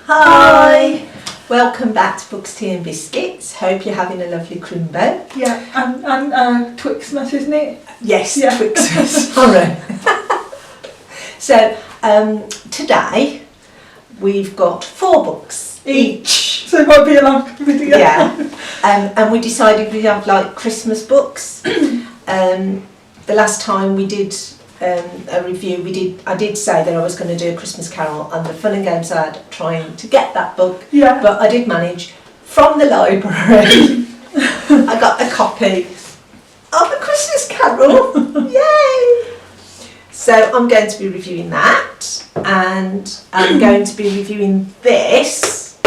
Hi! Welcome back to Books, Tea and Biscuits. Hope you're having a lovely crimbo. Yeah, and Twixmas, isn't it? Yes, yeah. Twixmas. Sorry. So, today we've got 4 books each. So it might be a long video. Yeah. And we decided we'd have like Christmas books. The last time we did a review, I did say that I was going to do a Christmas Carol, and the fun and games I had trying to get that book, Yeah. but I did manage from the library. I got a copy of a Christmas Carol. Yay! So I'm going to be reviewing that, and I'm going to be reviewing this.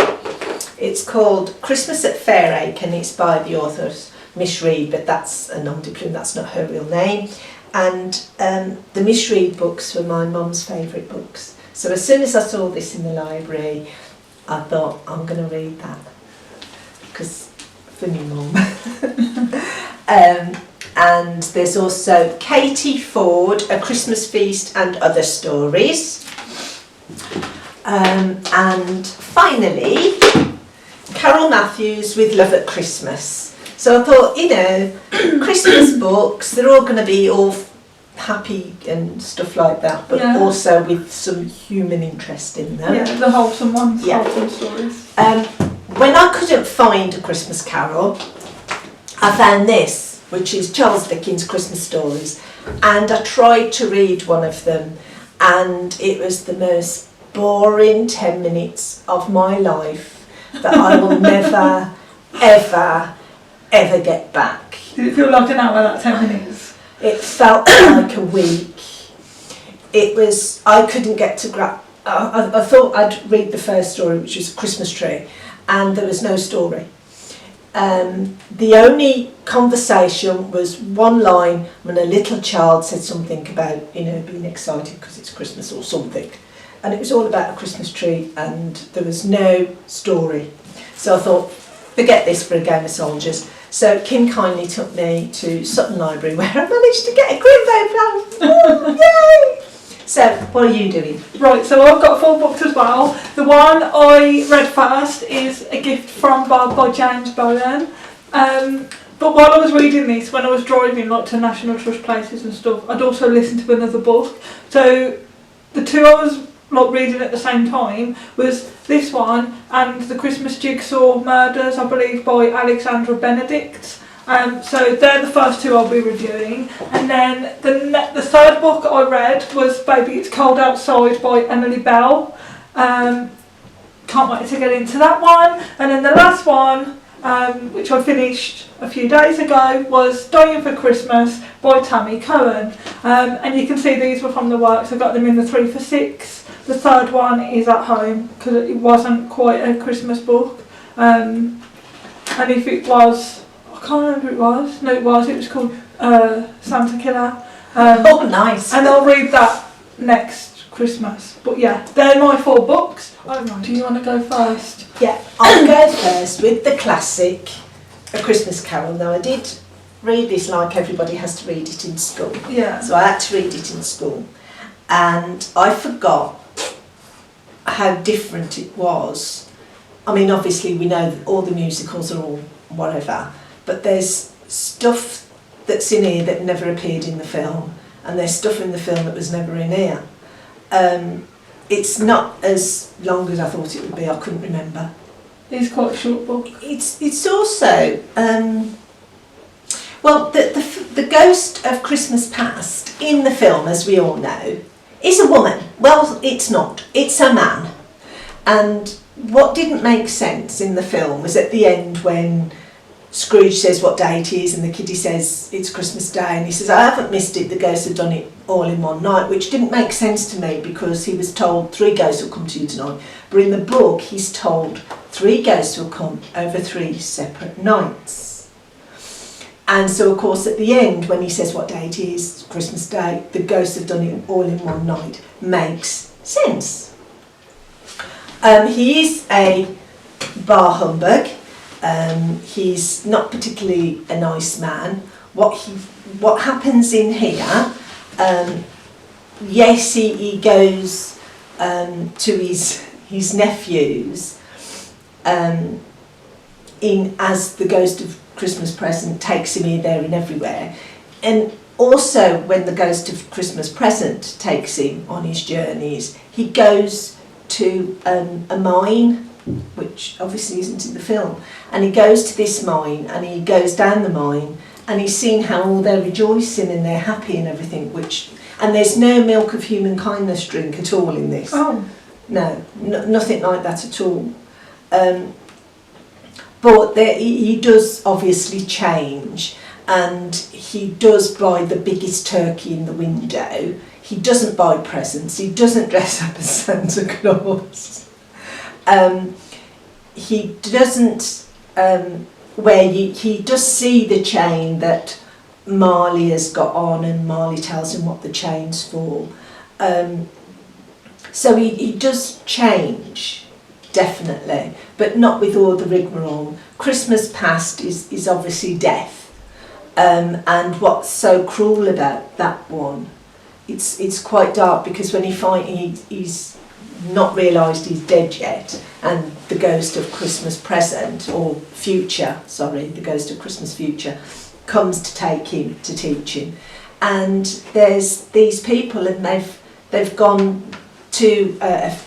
It's called Christmas at Fairacre, and it's by the author Miss Reed, but that's a non-diplomat, that's not her real name. And the Miss Reed books were my mum's favourite books. So as soon as I saw this in the library, I thought, I'm going to read that, because for me mum. And there's also Katie Fforde, A Christmas Feast and Other Stories. And finally, Carole Matthews with Love at Christmas. So I thought, you know, Christmas books, they're all going to be all happy and stuff like that, but also with some human interest in them. Yeah, the wholesome ones, wholesome stories. When I couldn't find A Christmas Carol, I found this, which is Charles Dickens' Christmas Stories, and I tried to read one of them, and it was the most boring 10 minutes of my life that I will never, ever get back. Did it feel like an hour, that 10 minutes? It felt like a week. It was, I couldn't get to grab, I thought I'd read the first story, which was a Christmas tree, and there was no story. The only conversation was one line when a little child said something about, you know, being excited because it's Christmas or something. And it was all about a Christmas tree, and there was no story. So I thought, forget this for a game of soldiers. So Kim kindly took me to Sutton Library, where I managed to get a Grimbo plan. Oh, yay! So, what are you doing? Right, so I've got 4 books as well. The one I read first is A Gift from Bob by James Bowen. But while I was reading this, when I was driving like to National Trust places and stuff, I'd also listened to another book. So the 2 I was like reading at the same time was this one and The Christmas Jigsaw Murders, I believe, by Alexandra Benedict. So they're the first 2 I'll be reviewing, and then the third book I read was Baby It's Cold Outside by Emily Bell. Can't wait to get into that one. And then the last one, which I finished a few days ago, was Dying for Christmas by Tammy, Cohen. And you can see these were from the works. I got them in the 3 for 6. The third one is at home because it wasn't quite a Christmas book. And if it was, I can't remember who it was. No, it was called Santa Killer. Oh, nice. And I'll read that next Christmas. But yeah, they're my 4 books. Do you want to go first? Yeah, I'll go first with the classic, A Christmas Carol. Now, I did read this like everybody has to read it in school. Yeah. So I had to read it in school. And I forgot how different it was. I mean, obviously we know that all the musicals are all whatever, but there's stuff that's in here that never appeared in the film, and there's stuff in the film that was never in here. It's not as long as I thought it would be. I couldn't remember. It's quite a short book. It's also well, the ghost of Christmas Past in the film, as we all know, is a woman. Well, it's not. It's a man. And what didn't make sense in the film was at the end when Scrooge says what day it is and the kiddie says it's Christmas Day, and he says, I haven't missed it, the ghosts have done it all in one night, which didn't make sense to me because he was told 3 ghosts will come to you tonight. But in the book, he's told 3 ghosts will come over 3 separate nights. And so, of course, at the end, when he says what day it is, Christmas Day, the ghosts have done it all in one night, makes sense. He is a bar humbug. He's not particularly a nice man. What happens in here, yes, he goes to his his nephews in as the Ghost of Christmas Present takes him here, there and everywhere. And also when the Ghost of Christmas Present takes him on his journeys, he goes to a mine, which obviously isn't in the film, and he goes to this mine and he goes down the mine and he's seen how all they're rejoicing and they're happy and everything, and there's no milk of human kindness drink at all in this. Oh. No, nothing like that at all. But he does obviously change, and he does buy the biggest turkey in the window. He doesn't buy presents. He doesn't dress up as Santa Claus. He doesn't he does see the chain that Marley has got on, and Marley tells him what the chain's for. So he does change, definitely, but not with all the rigmarole. Christmas past is obviously death, and what's so cruel about that one, it's quite dark, because when he's not realised he's dead yet, and the Ghost of Christmas Present, or Future, sorry, the Ghost of Christmas Future, comes to take him, to teach him. And there's these people, and they've gone to,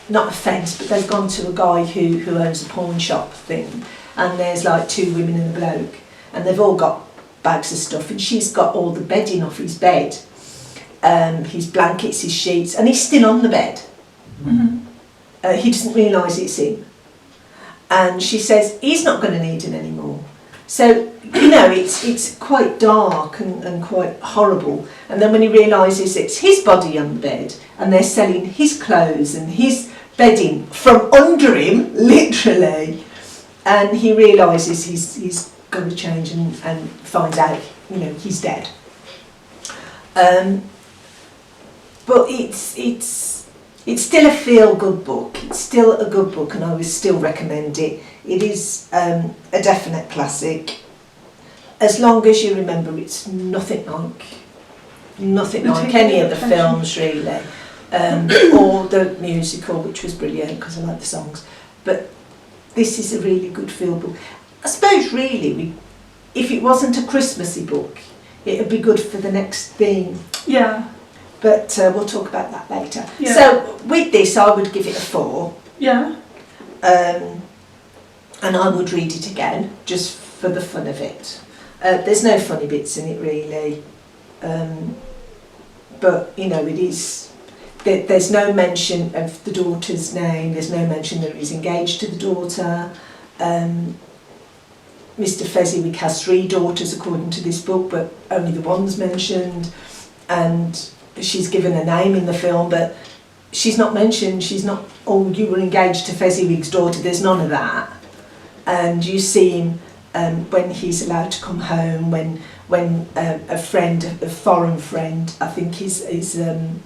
not a fence, but they've gone to a guy who owns a pawn shop thing, and there's like 2 women and a bloke, and they've all got bags of stuff, and she's got all the bedding off his bed, his blankets, his sheets, and he's still on the bed. Mm-hmm. He doesn't realise it's him, and she says he's not going to need it anymore. So it's quite dark and quite horrible. And then when he realises it's his body on the bed, and they're selling his clothes and his bedding from under him, literally, and he realises he's got to change, and finds out he's dead. But it's still a feel-good book. It's still a good book, and I would still recommend it. It is a definite classic. As long as you remember, it's nothing like any of the films, really, or the musical, which was brilliant because I like the songs. But this is a really good feel book. I suppose, really, if it wasn't a Christmassy book, it would be good for the next theme. Yeah. But we'll talk about that later. Yeah. So with this, I would give it a 4. Yeah. And I would read it again, just for the fun of it. There's no funny bits in it, really. But, it is... There's no mention of the daughter's name. There's no mention that he's engaged to the daughter. Mr. Fezziwig has 3 daughters, according to this book, but only the one's mentioned. And she's given a name in the film, but she's not mentioned. She's not, oh, you were engaged to Fezziwig's daughter. There's none of that. And you see him when he's allowed to come home, when a foreign friend, I think he's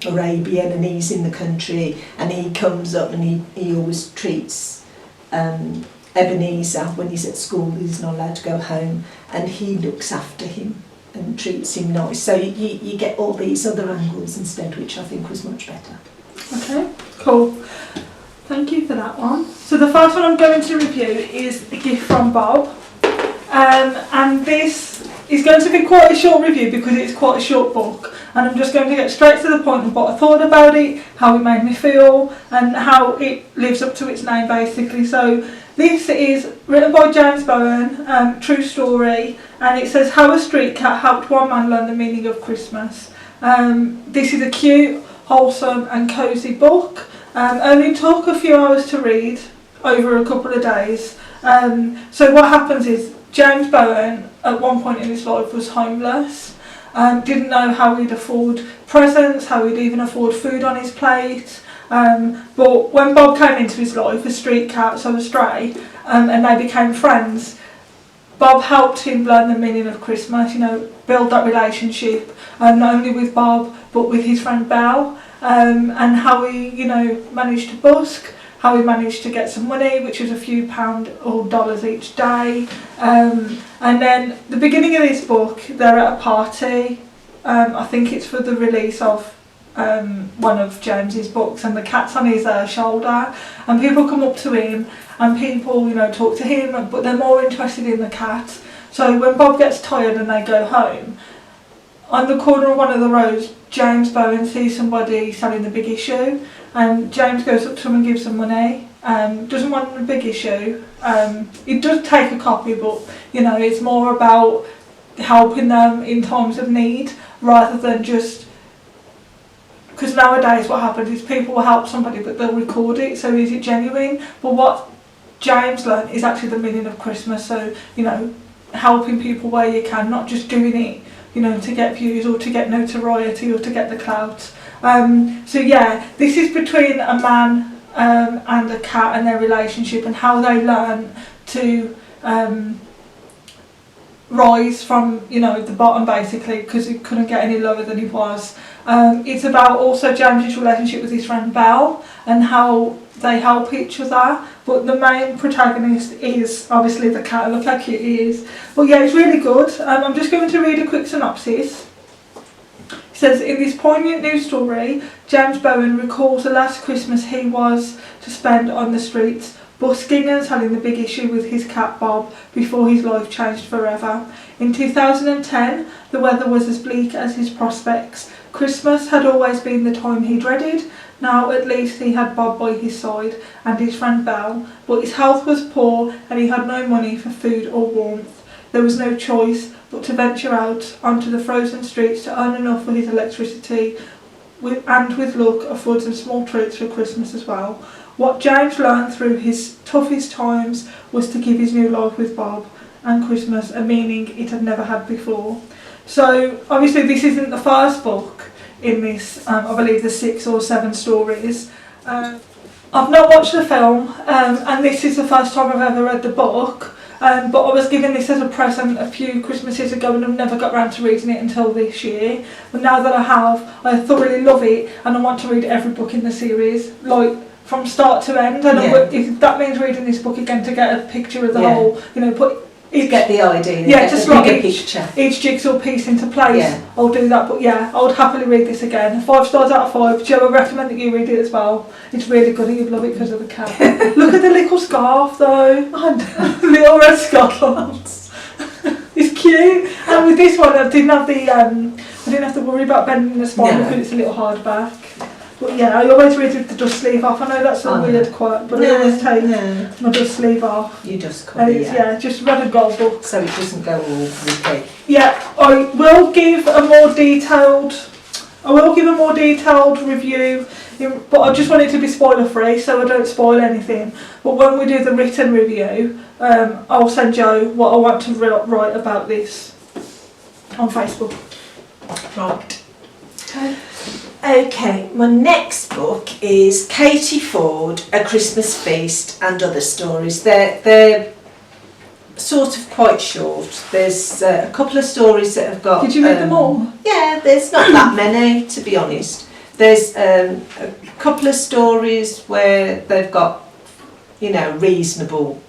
Arabian, and he's in the country, and he comes up, and he always treats Ebenezer, when he's at school, he's not allowed to go home, and he looks after him and treats him nice. So you get all these other angles instead, which I think was much better. Okay, cool. Thank you for that one. So the first one I'm going to review is A Gift from Bob. And this is going to be quite a short review because it's quite a short book, and I'm just going to get straight to the point of what I thought about it, how it made me feel, and how it lives up to its name, basically. So this is written by James Bowen, true story, and it says how a street cat helped one man learn the meaning of Christmas. This is a cute, wholesome and cosy book. Only took a few hours to read over a couple of days. So what happens is James Bowen at one point in his life was homeless, didn't know how he'd afford presents, how he'd even afford food on his plate. But when Bob came into his life, a street cat, so a stray, and they became friends, Bob helped him learn the meaning of Christmas, build that relationship, not only with Bob but with his friend Belle, and how he, managed to busk, how he managed to get some money, which was a few pounds or dollars each day. And then the beginning of this book, they're at a party. I think it's for the release of one of James's books, and the cat's on his shoulder, and people come up to him and people, you know, talk to him, but they're more interested in the cat. So when Bob gets tired and they go home, on the corner of one of the roads, James Bowen sees somebody selling the big issue, and James goes up to him and gives them money. Doesn't want a big issue. He does take a copy, but you know, it's more about helping them in times of need rather than just, because nowadays what happens is people will help somebody but they'll record it, so is it genuine? But what James learned is actually the meaning of Christmas, so you know, helping people where you can, not just doing it, you know, to get views or to get notoriety or to get the clout. So yeah, this is between a man and a cat and their relationship and how they learn to rise from, you know, the bottom basically, because he couldn't get any lower than he was. It's about also James's relationship with his friend Belle and how they help each other, but the main protagonist is obviously the cat. Look how cute he is. But yeah, it's really good. I'm just going to read a quick synopsis. It says, in this poignant new story, James Bowen recalls the last Christmas he was to spend on the streets, busking and selling the big issue with his cat Bob before his life changed forever. In 2010, the weather was as bleak as his prospects. Christmas had always been the time he dreaded. Now at least he had Bob by his side and his friend Belle, but his health was poor and he had no money for food or warmth. There was no choice but to venture out onto the frozen streets to earn enough for his electricity and with luck afford some small treats for Christmas as well. What James learned through his toughest times was to give his new life with Bob and Christmas a meaning it had never had before. So obviously this isn't the first book in this, I believe there's 6 or 7 stories. I've not watched the film and this is the first time I've ever read the book. But I was given this as a present a few Christmases ago and I've never got around to reading it until this year. But now that I have, I thoroughly love it and I want to read every book in the series, like from start to end. And if that means reading this book again to get a picture of the whole, you know, put to get the idea, yeah, just like each jigsaw piece into place. I'll do that, but yeah, I would happily read this again. 5 stars out of 5. Joe, I recommend that you read it as well. It's really good and you'd love it because of the cat. Look at the little scarf though. Little red scarf. It's cute. And with this one I didn't have to worry about bending the spine because it's a little hardback. But yeah, I always read with the dust sleeve off. I know that's a weird quote, but I always take my dust sleeve off. You dust cover, just red and gold book. So it doesn't go all rippy. Yeah, I will give a more detailed review, but I just want it to be spoiler free so I don't spoil anything. But when we do the written review, I'll send Joe what I want to write about this on Facebook. Right. Okay, my next book is Katie Fforde, A Christmas Feast and Other Stories. They're sort of quite short. There's a couple of stories that have got... Did you read them all? Yeah, there's not that many, to be honest. There's a couple of stories where they've got, you know, reasonable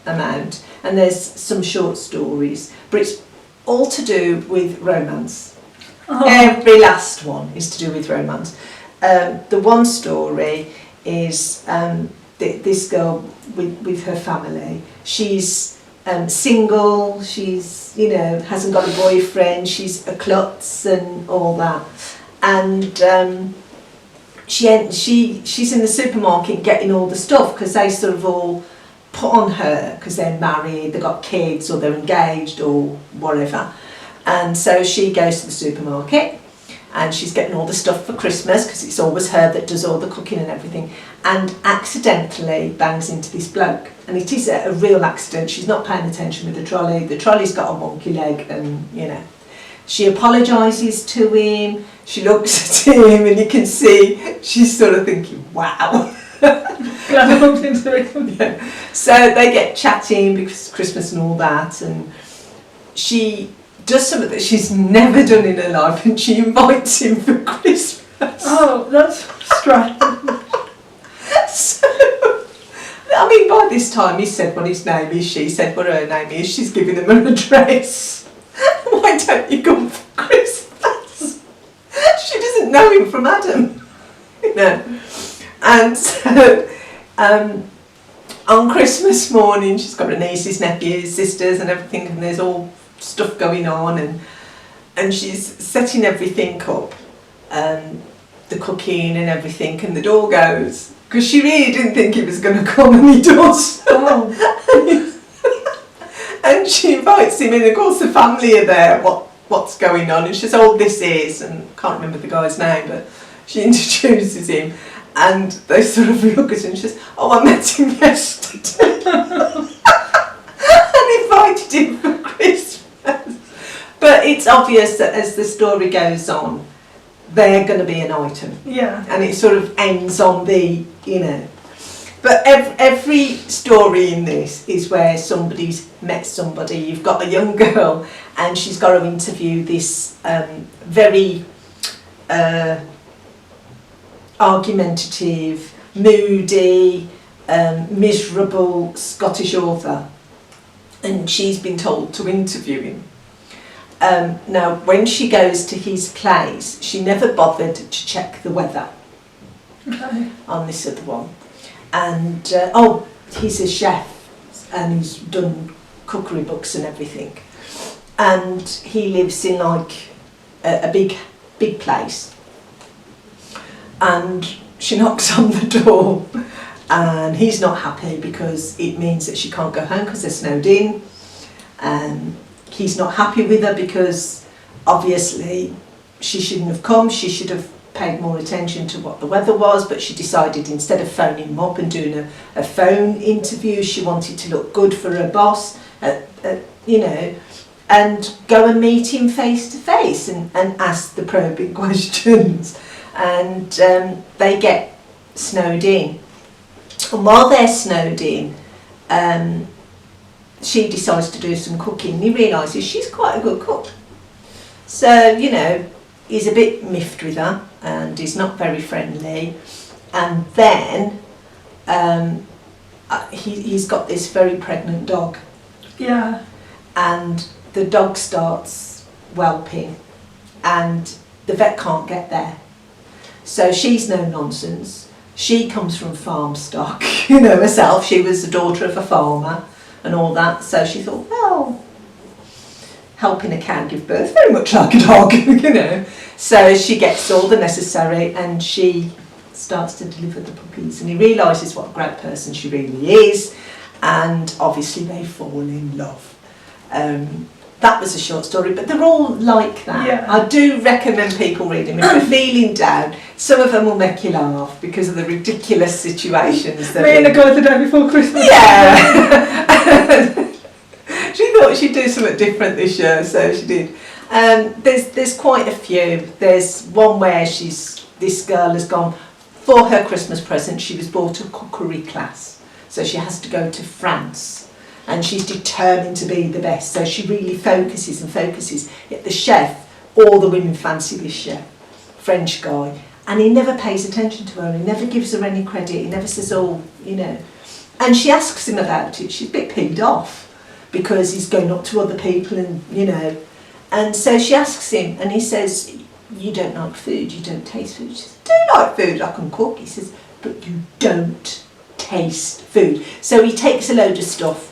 amount, and there's some short stories, but it's all to do with romance. Every last one is to do with romance. The one story is this girl with her family. She's single, she's, you know, hasn't got a boyfriend, she's a klutz and all that. And she's in the supermarket getting all the stuff because they sort of all put on her because they're married, they've got kids or they're engaged or whatever. And so she goes to the supermarket and she's getting all the stuff for Christmas because it's always her that does all the cooking and everything, and accidentally bangs into this bloke. And it is a real accident. She's not paying attention with the trolley. The trolley's got a wonky leg and, you know. She apologises to him, she looks at him and you can see she's sort of thinking, wow. Glad I bumped into him. Yeah. So they get chatting because it's Christmas and all that, and she does something that she's never done in her life and she invites him for Christmas. Oh, that's strange. So, I mean, by this time he said what his name is, she said what her name is, she's giving him an address. Why don't you come for Christmas? She doesn't know came from Adam. You know. And so on Christmas morning, she's got her nieces, nephews, sisters and everything, and there's all stuff going on, and she's setting everything up, the cooking and everything, and the door goes, because she really didn't think he was going to come, and he does. Oh. And she invites him in, of course the family are there, what's going on, and she says, oh, this is, and I can't remember the guy's name, but she introduces him, and they sort of look at him and she says, oh, I met him yesterday. And invited him for Christmas. But it's obvious that as the story goes on, they're going to be an item. Yeah. And it sort of ends on the, you know. But every story in this is where somebody's met somebody. You've got a young girl and she's got to interview this very argumentative, moody, miserable Scottish author. And she's been told to interview him. Now, when she goes to his place, she never bothered to check the weather on this other one. And, he's a chef and he's done cookery books and everything. And he lives in like a big place. And she knocks on the door and he's not happy because it means that she can't go home because they're snowed in. He's not happy with her because obviously she shouldn't have come, she should have paid more attention to what the weather was, but she decided instead of phoning him up and doing a phone interview, she wanted to look good for her boss, you know, and go and meet him face to face and ask the probing questions. And they get snowed in. And while they're snowed in, she decides to do some cooking. And he realises she's quite a good cook. So, you know, he's a bit miffed with her and he's not very friendly. And then he's got this very pregnant dog. Yeah. And the dog starts whelping and the vet can't get there. So she's no nonsense. She comes from farm stock, you know, herself. She was the daughter of a farmer and all that. So she thought, well, helping a cow give birth, very much like a dog, you know. So she gets all the necessary and she starts to deliver the puppies. And he realises what a great person she really is. And obviously they fall in love. That was a short story, but they're all like that. Yeah. I do recommend people read them. If you're feeling down, some of them will make you laugh because of the ridiculous situations. Me and the guy the day before Christmas. Yeah. She thought she'd do something different this year, so she did. There's quite a few. There's one where this girl has gone, for her Christmas present, she was bought a cookery class. So she has to go to France. And she's determined to be the best, so she really focuses. Yet the chef, all the women fancy this chef, French guy, and he never pays attention to her, he never gives her any credit, he never says, oh, you know. And she asks him about it, she's a bit peed off, because he's going up to other people and, you know. And so she asks him, and he says, you don't like food, you don't taste food. She says, I do like food, I can cook. He says, but you don't taste food. So he takes a load of stuff,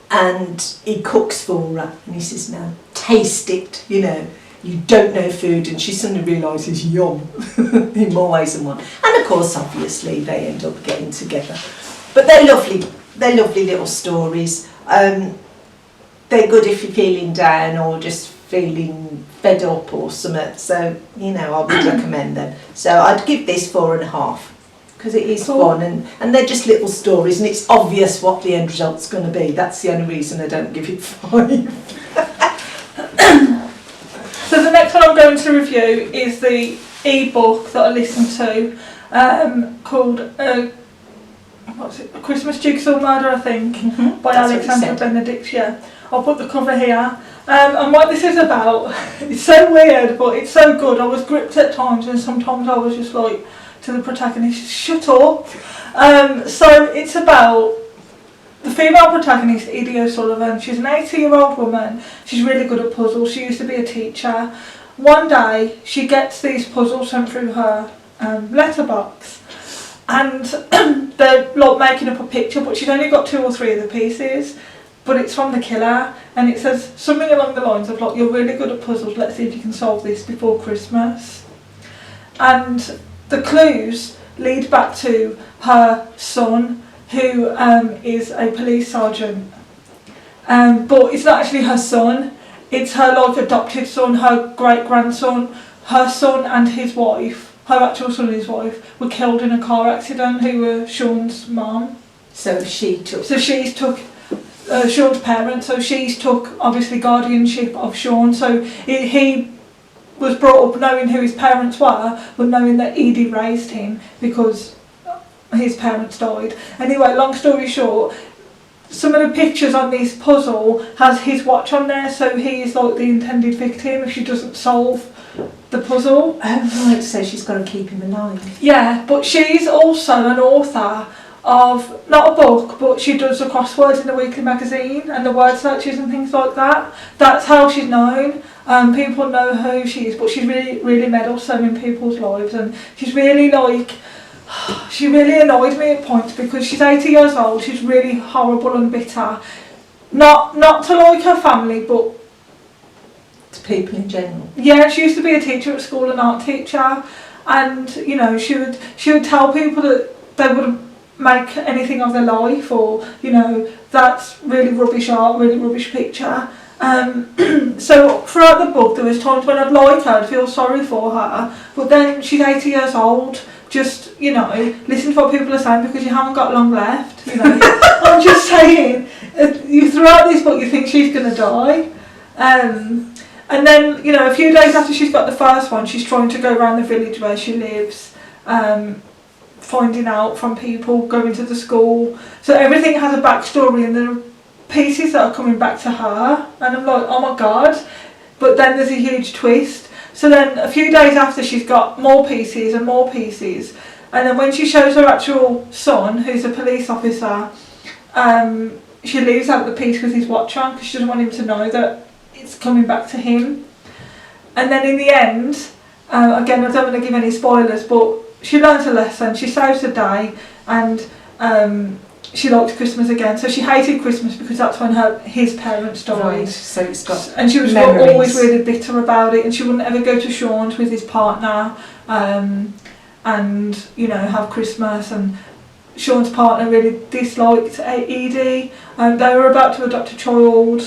and he cooks for her and he says, now taste it, you know, you don't know food. And she suddenly realises, yum, in more ways than one. And of course obviously they end up getting together, but they're lovely little stories. They're good if you're feeling down or just feeling fed up or something, so you know, I would recommend them. So I'd give this 4.5 because it is fun and they're just little stories and it's obvious what the end result's going to be. That's the only reason I don't give it 5. So the next one I'm going to review is the e-book that I listened to called what's it? A Christmas Jigsaw Murder, I think, by Alexandra Benedict. Yeah, I'll put the cover here. And what this is about, it's so weird but it's so good. I was gripped at times and sometimes I was just like, to the protagonist, shut up. So it's about the female protagonist, Edie O'Sullivan. She's an 80-year-old woman. She's really good at puzzles. She used to be a teacher. one day she gets these puzzles sent through her letterbox, and they're like making up a picture, but she's only got 2 or 3 of the pieces, but it's from the killer, and it says something along the lines of like, you're really good at puzzles, let's see if you can solve this before Christmas. And the clues lead back to her son, who is a police sergeant, but it's not actually her son, it's her like adopted son, her great grandson. Her son and his wife, her actual son and his wife, were killed in a car accident, who were Sean's mum. So she's took Sean's parents, so she's took obviously guardianship of Sean, so he was brought up knowing who his parents were, but knowing that Edie raised him because his parents died. Anyway, long story short, some of the pictures on this puzzle has his watch on there, so he is like the intended victim if she doesn't solve the puzzle. Oh right, so she's got to keep him alive. Yeah, but she's also an author of, not a book, but she does the crosswords in the weekly magazine and the word searches and things like that. That's how she's known. People know who she is, but she's really, really meddlesome in people's lives, and she's really like, she really annoyed me at points because she's 80 years old, she's really horrible and bitter. Not to like her family, but to people in general. Yeah, she used to be a teacher at school, an art teacher, and you know, she would tell people that they wouldn't make anything of their life, or you know, that's really rubbish art, really rubbish picture. So throughout the book there was times when I'd like her, I'd feel sorry for her, but then she's 80 years old, just, you know, listen to what people are saying because you haven't got long left, you know. I'm just saying, you throughout this book you think she's going to die, and then, you know, a few days after she's got the first one, she's trying to go around the village where she lives, finding out from people, going to the school. So everything has a backstory, and there are pieces that are coming back to her, and I'm like, oh my god. But then there's a huge twist. So then a few days after, she's got more pieces and more pieces, and then when she shows her actual son, who's a police officer, she leaves out the piece with his watch on because she doesn't want him to know that it's coming back to him. And then in the end, again, I don't want to give any spoilers, but she learns a lesson, she saves the day, and she likes Christmas again. So she hated Christmas because that's when his parents died. Right, so it's got and she was memories. Always really bitter about it, and she wouldn't ever go to Sean's with his partner, and you know, have Christmas. And Sean's partner really disliked Edie. They were about to adopt a child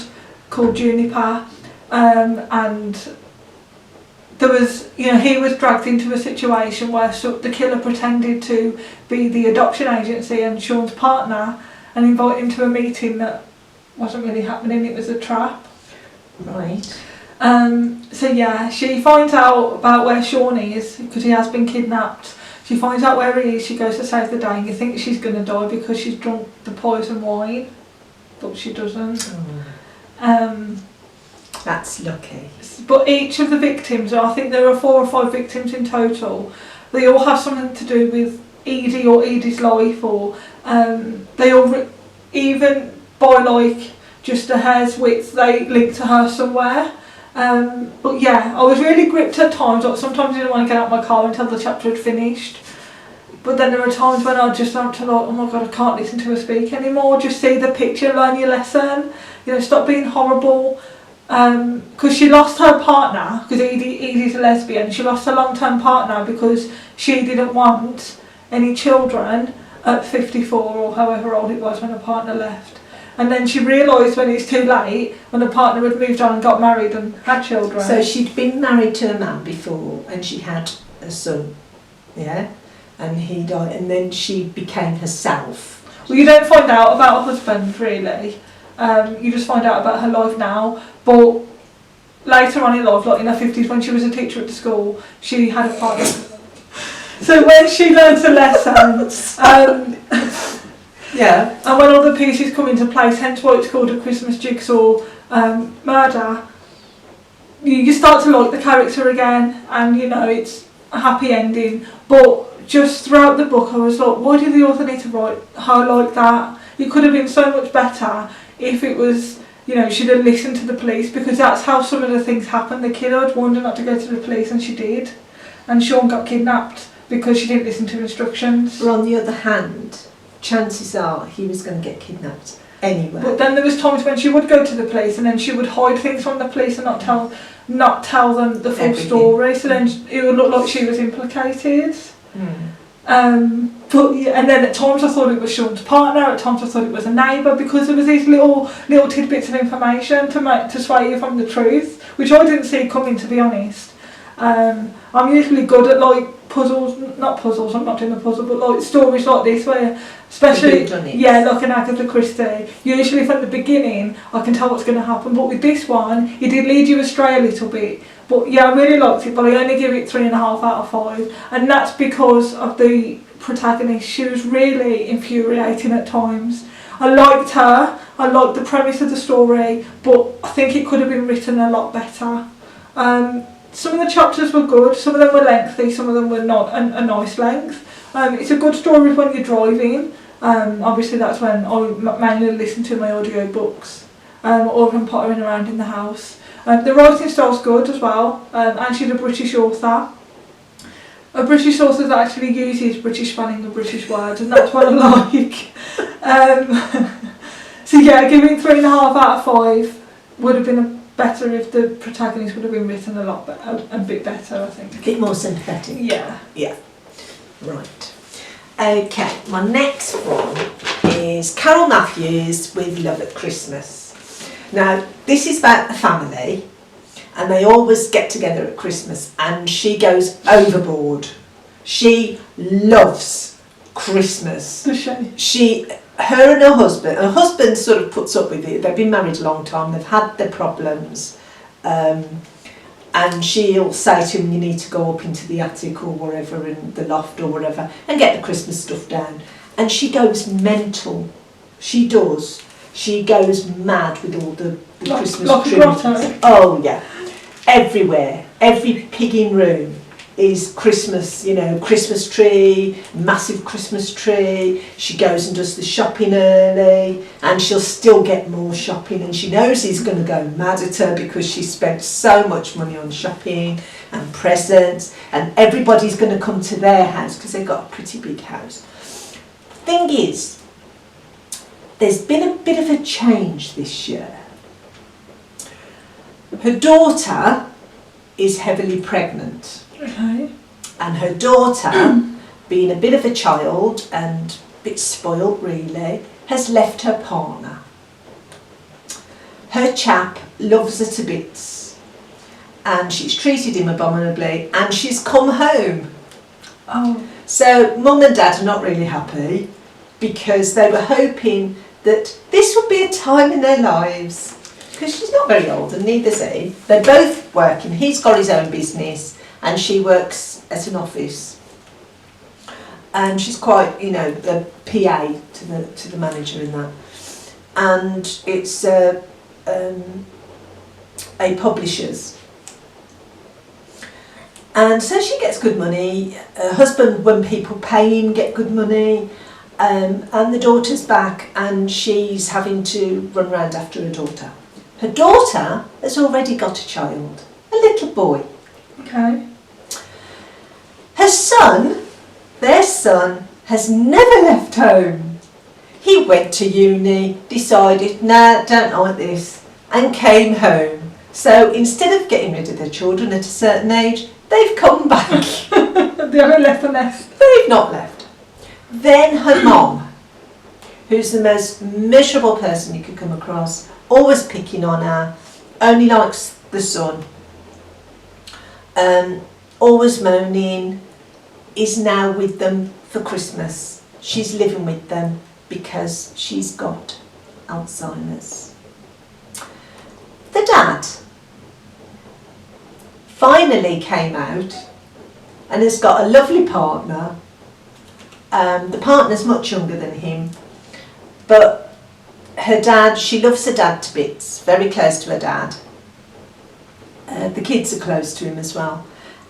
called Juniper, and there was, you know, he was dragged into a situation where the killer pretended to be the adoption agency and Sean's partner and invite him to a meeting that wasn't really happening, it was a trap. Right. So yeah, she finds out about where Sean is because he has been kidnapped. She finds out where he is, she goes to save the day, and you think she's going to die because she's drunk the poison wine, but she doesn't. That's lucky. But each of the victims, I think there are 4 or 5 victims in total, they all have something to do with Edie or Edie's life, or they all, even by like just a hair's width, they link to her somewhere. But yeah, I was really gripped at times. Like, sometimes I didn't want to get out of my car until the chapter had finished. But then there are times when I just want to like, oh my god, I can't listen to her speak anymore. Just see the picture, learn your lesson. You know, stop being horrible. Because she lost her partner, because Edie's a lesbian, she lost her long-term partner because she didn't want any children at 54 or however old it was when her partner left. And then she realised when it's too late, when her partner had moved on and got married and had children. So she'd been married to a man before and she had a son, yeah? And he died, and then she became herself. Well, you don't find out about her husband, really. You just find out about her life now. But later on in life, like in her 50s, when she was a teacher at the school, she had a partner. So when she learns a lesson, yeah, and when all the pieces come into place, hence why it's called a Christmas Jigsaw murder, you start to like the character again, and you know, it's a happy ending. But just throughout the book I was like, why did the author need to write her like that? It could have been so much better if it was, you know, she'd have listened to the police, because that's how some of the things happen. The killer had warned her not to go to the police, and she did. And Sean got kidnapped because she didn't listen to instructions. But on the other hand, chances are he was going to get kidnapped anyway. But then there was times when she would go to the police, and then she would hide things from the police and not tell them the full story. So then it would look like she was implicated. But yeah, and then at times I thought it was Sean's partner. At times I thought it was a neighbour, because there was these little tidbits of information to sway you from the truth, which I didn't see coming, to be honest. I'm usually good at like not puzzles, I'm not doing a puzzle, but like stories like this where, especially, like an Agatha Christie, usually from the beginning I can tell what's going to happen, but with this one, it did lead you astray a little bit. But yeah, I really liked it, but I only give it 3.5 out of 5, and that's because of the protagonist. She was really infuriating at times. I liked her, I liked the premise of the story, but I think it could have been written a lot better. Some of the chapters were good, some of them were lengthy, some of them were not a nice length. It's a good story when you're driving. Obviously that's when I mainly listen to my audio books, or if I'm pottering around in the house. The writing style's good as well, and she's a British author. A British author that actually uses British spelling and British words, and that's what I like. So yeah, giving 3.5 out of 5 would have been better if the protagonist would have been written a bit better, I think. A bit more sympathetic. Yeah. Yeah. Right. Okay, my next one is Carole Matthews with Love at Christmas. Now, this is about a family, and they always get together at Christmas, and she goes overboard. She loves Christmas. Her and her husband sort of puts up with it. They've been married a long time, they've had their problems, and she'll say to him, you need to go up into the attic or wherever, in the loft or whatever, and get the Christmas stuff down. And she goes mental. She does. She goes mad with all the Christmas trees. Oh yeah, everywhere. Every pigging room is Christmas, Christmas tree, massive Christmas tree. She goes and does the shopping early, and she'll still get more shopping, and she knows he's going to go mad at her because she spent so much money on shopping and presents, and everybody's going to come to their house because they've got a pretty big house. Thing is, there's been a bit of a change this year. Her daughter is heavily pregnant. Okay. And her daughter, being a bit of a child and a bit spoilt really, has left her partner. Her chap loves her to bits, and she's treated him abominably, and she's come home. Oh. So mum and dad are not really happy, because they were hoping that this would be a time in their lives, because she's not very old and neither's he. They're both working. He's got his own business and she works at an office, and she's quite, the PA to the manager in that, and it's a publisher's. And so she gets good money. Her husband, when people pay him, get good money. And the daughter's back, and she's having to run around after her daughter. Her daughter has already got a child, a little boy. Okay. Her son, their son, has never left home. He went to uni, decided, nah, don't like this, and came home. So instead of getting rid of their children at a certain age, they've come back. They haven't left the nest. They've not left. Then her mom, who's the most miserable person you could come across, always picking on her, only likes the son, always moaning, is now with them for Christmas. She's living with them because she's got Alzheimer's. The dad finally came out and has got a lovely partner. The partner's much younger than him, but her dad, she loves her dad to bits, very close to her dad. The kids are close to him as well,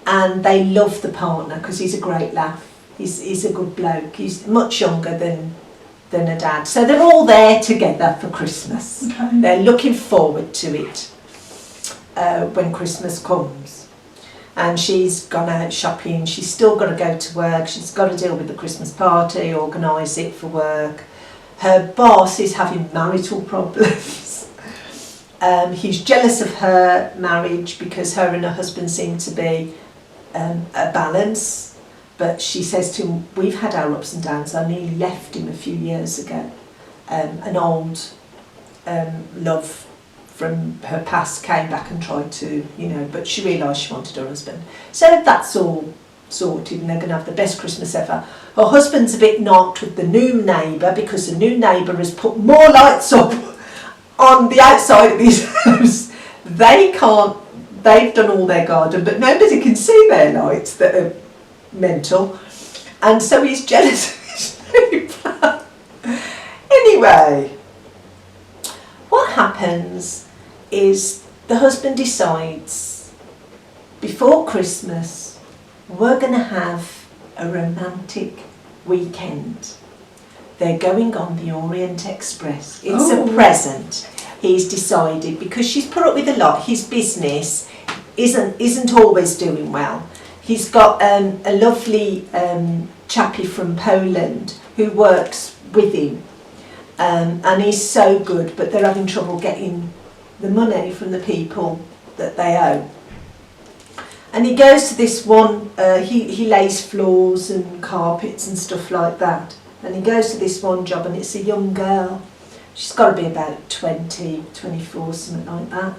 and they love the partner because he's a great laugh. He's a good bloke. He's much younger than than her dad. So they're all there together for Christmas. Okay. They're looking forward to it when Christmas comes. And she's gone out shopping, she's still got to go to work, she's got to deal with the Christmas party, organise it for work. Her boss is having marital problems. He's jealous of her marriage because her and her husband seem to be a balance. But she says to him, we've had our ups and downs. I nearly left him a few years ago. An old love from her past came back and tried to, but she realised she wanted her husband. So that's all sorted and they're going to have the best Christmas ever. Her husband's a bit knocked with the new neighbour because the new neighbour has put more lights up on the outside of his house. They've done all their garden, but nobody can see their lights that are mental. And so he's jealous of his neighbour. Anyway, what happens is the husband decides before Christmas we're going to have a romantic weekend. They're going on the Orient Express. It's a present. He's decided because she's put up with a lot. His business isn't always doing well. He's got a lovely chappie from Poland who works with him. And he's so good, but they're having trouble getting the money from the people that they owe. And he goes to this one, he lays floors and carpets and stuff like that. And he goes to this one job and it's a young girl. She's got to be about 20, 24, something like that.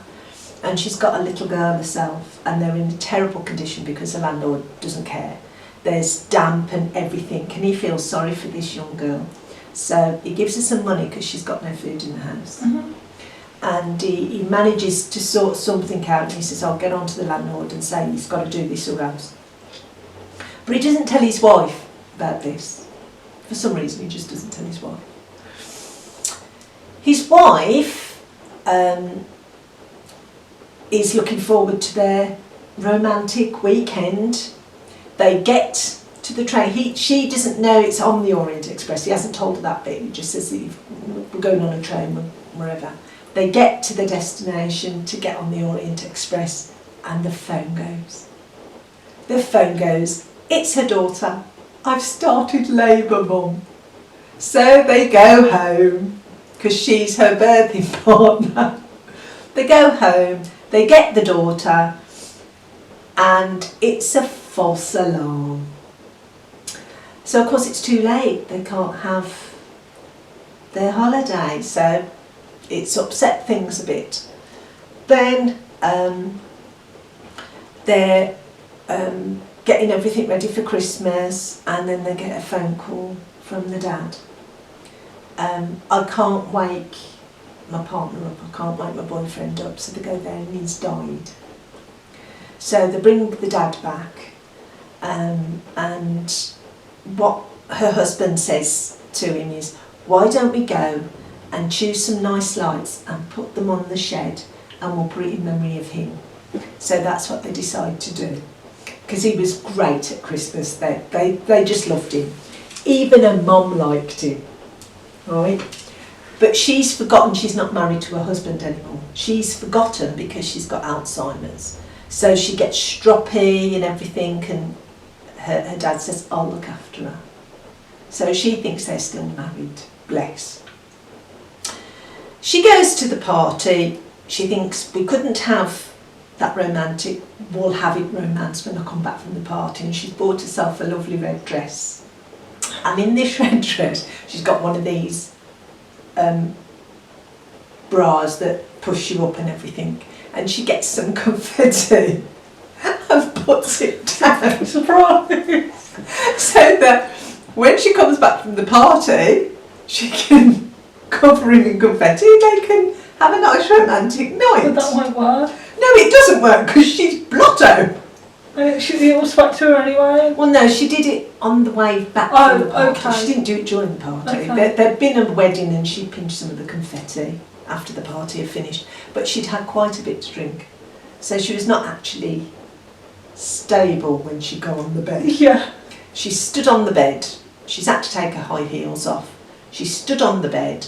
And she's got a little girl herself and they're in a terrible condition because the landlord doesn't care. There's damp and everything. Can he feel sorry for this young girl? So he gives her some money because she's got no food in the house. Mm-hmm. And he manages to sort something out and he says, I'll get on to the landlord and say he's got to do this or else. But he doesn't tell his wife about this. For some reason he just doesn't tell his wife. His wife is looking forward to their romantic weekend. They get to the train. She doesn't know it's on the Orient Express. He hasn't told her that bit. He just says that we're going on a train wherever. They get to the destination to get on the Orient Express and the phone goes. The phone goes. It's her daughter. I've started labour, Mum. So they go home because she's her birthing partner. They go home. They get the daughter and it's a false alarm. So of course it's too late, they can't have their holiday, so it's upset things a bit. Then they're getting everything ready for Christmas and then they get a phone call from the dad. I can't wake my partner up, I can't wake my boyfriend up, so they go there and he's died. So they bring the dad back and what her husband says to him is, why don't we go and choose some nice lights and put them on the shed and we'll put it in memory of him. So that's what they decide to do. Because he was great at Christmas, they just loved him. Even her mum liked him, right? But she's forgotten she's not married to her husband anymore. She's forgotten because she's got Alzheimer's. So she gets stroppy and everything and her dad says, I'll look after her. So she thinks they're still married, bless. She goes to the party, she thinks we couldn't have that romantic, we'll have it romance when I come back from the party, and she's bought herself a lovely red dress. And in this red dress, she's got one of these bras that push you up and everything, and she gets some confetti and puts it down. Surprise! So that when she comes back from the party, she can cover him in confetti and they can have a nice romantic night. But that won't work. No, it doesn't work because she's blotto. It was back to her anyway. Well, no, she did it on the way back from the party. Okay. She didn't do it during the party. Okay. There'd been a wedding and she pinched some of the confetti after the party had finished. But she'd had quite a bit to drink. So she was not actually stable when she got on the bed. Yeah. She stood on the bed. She's had to take her high heels off. She stood on the bed.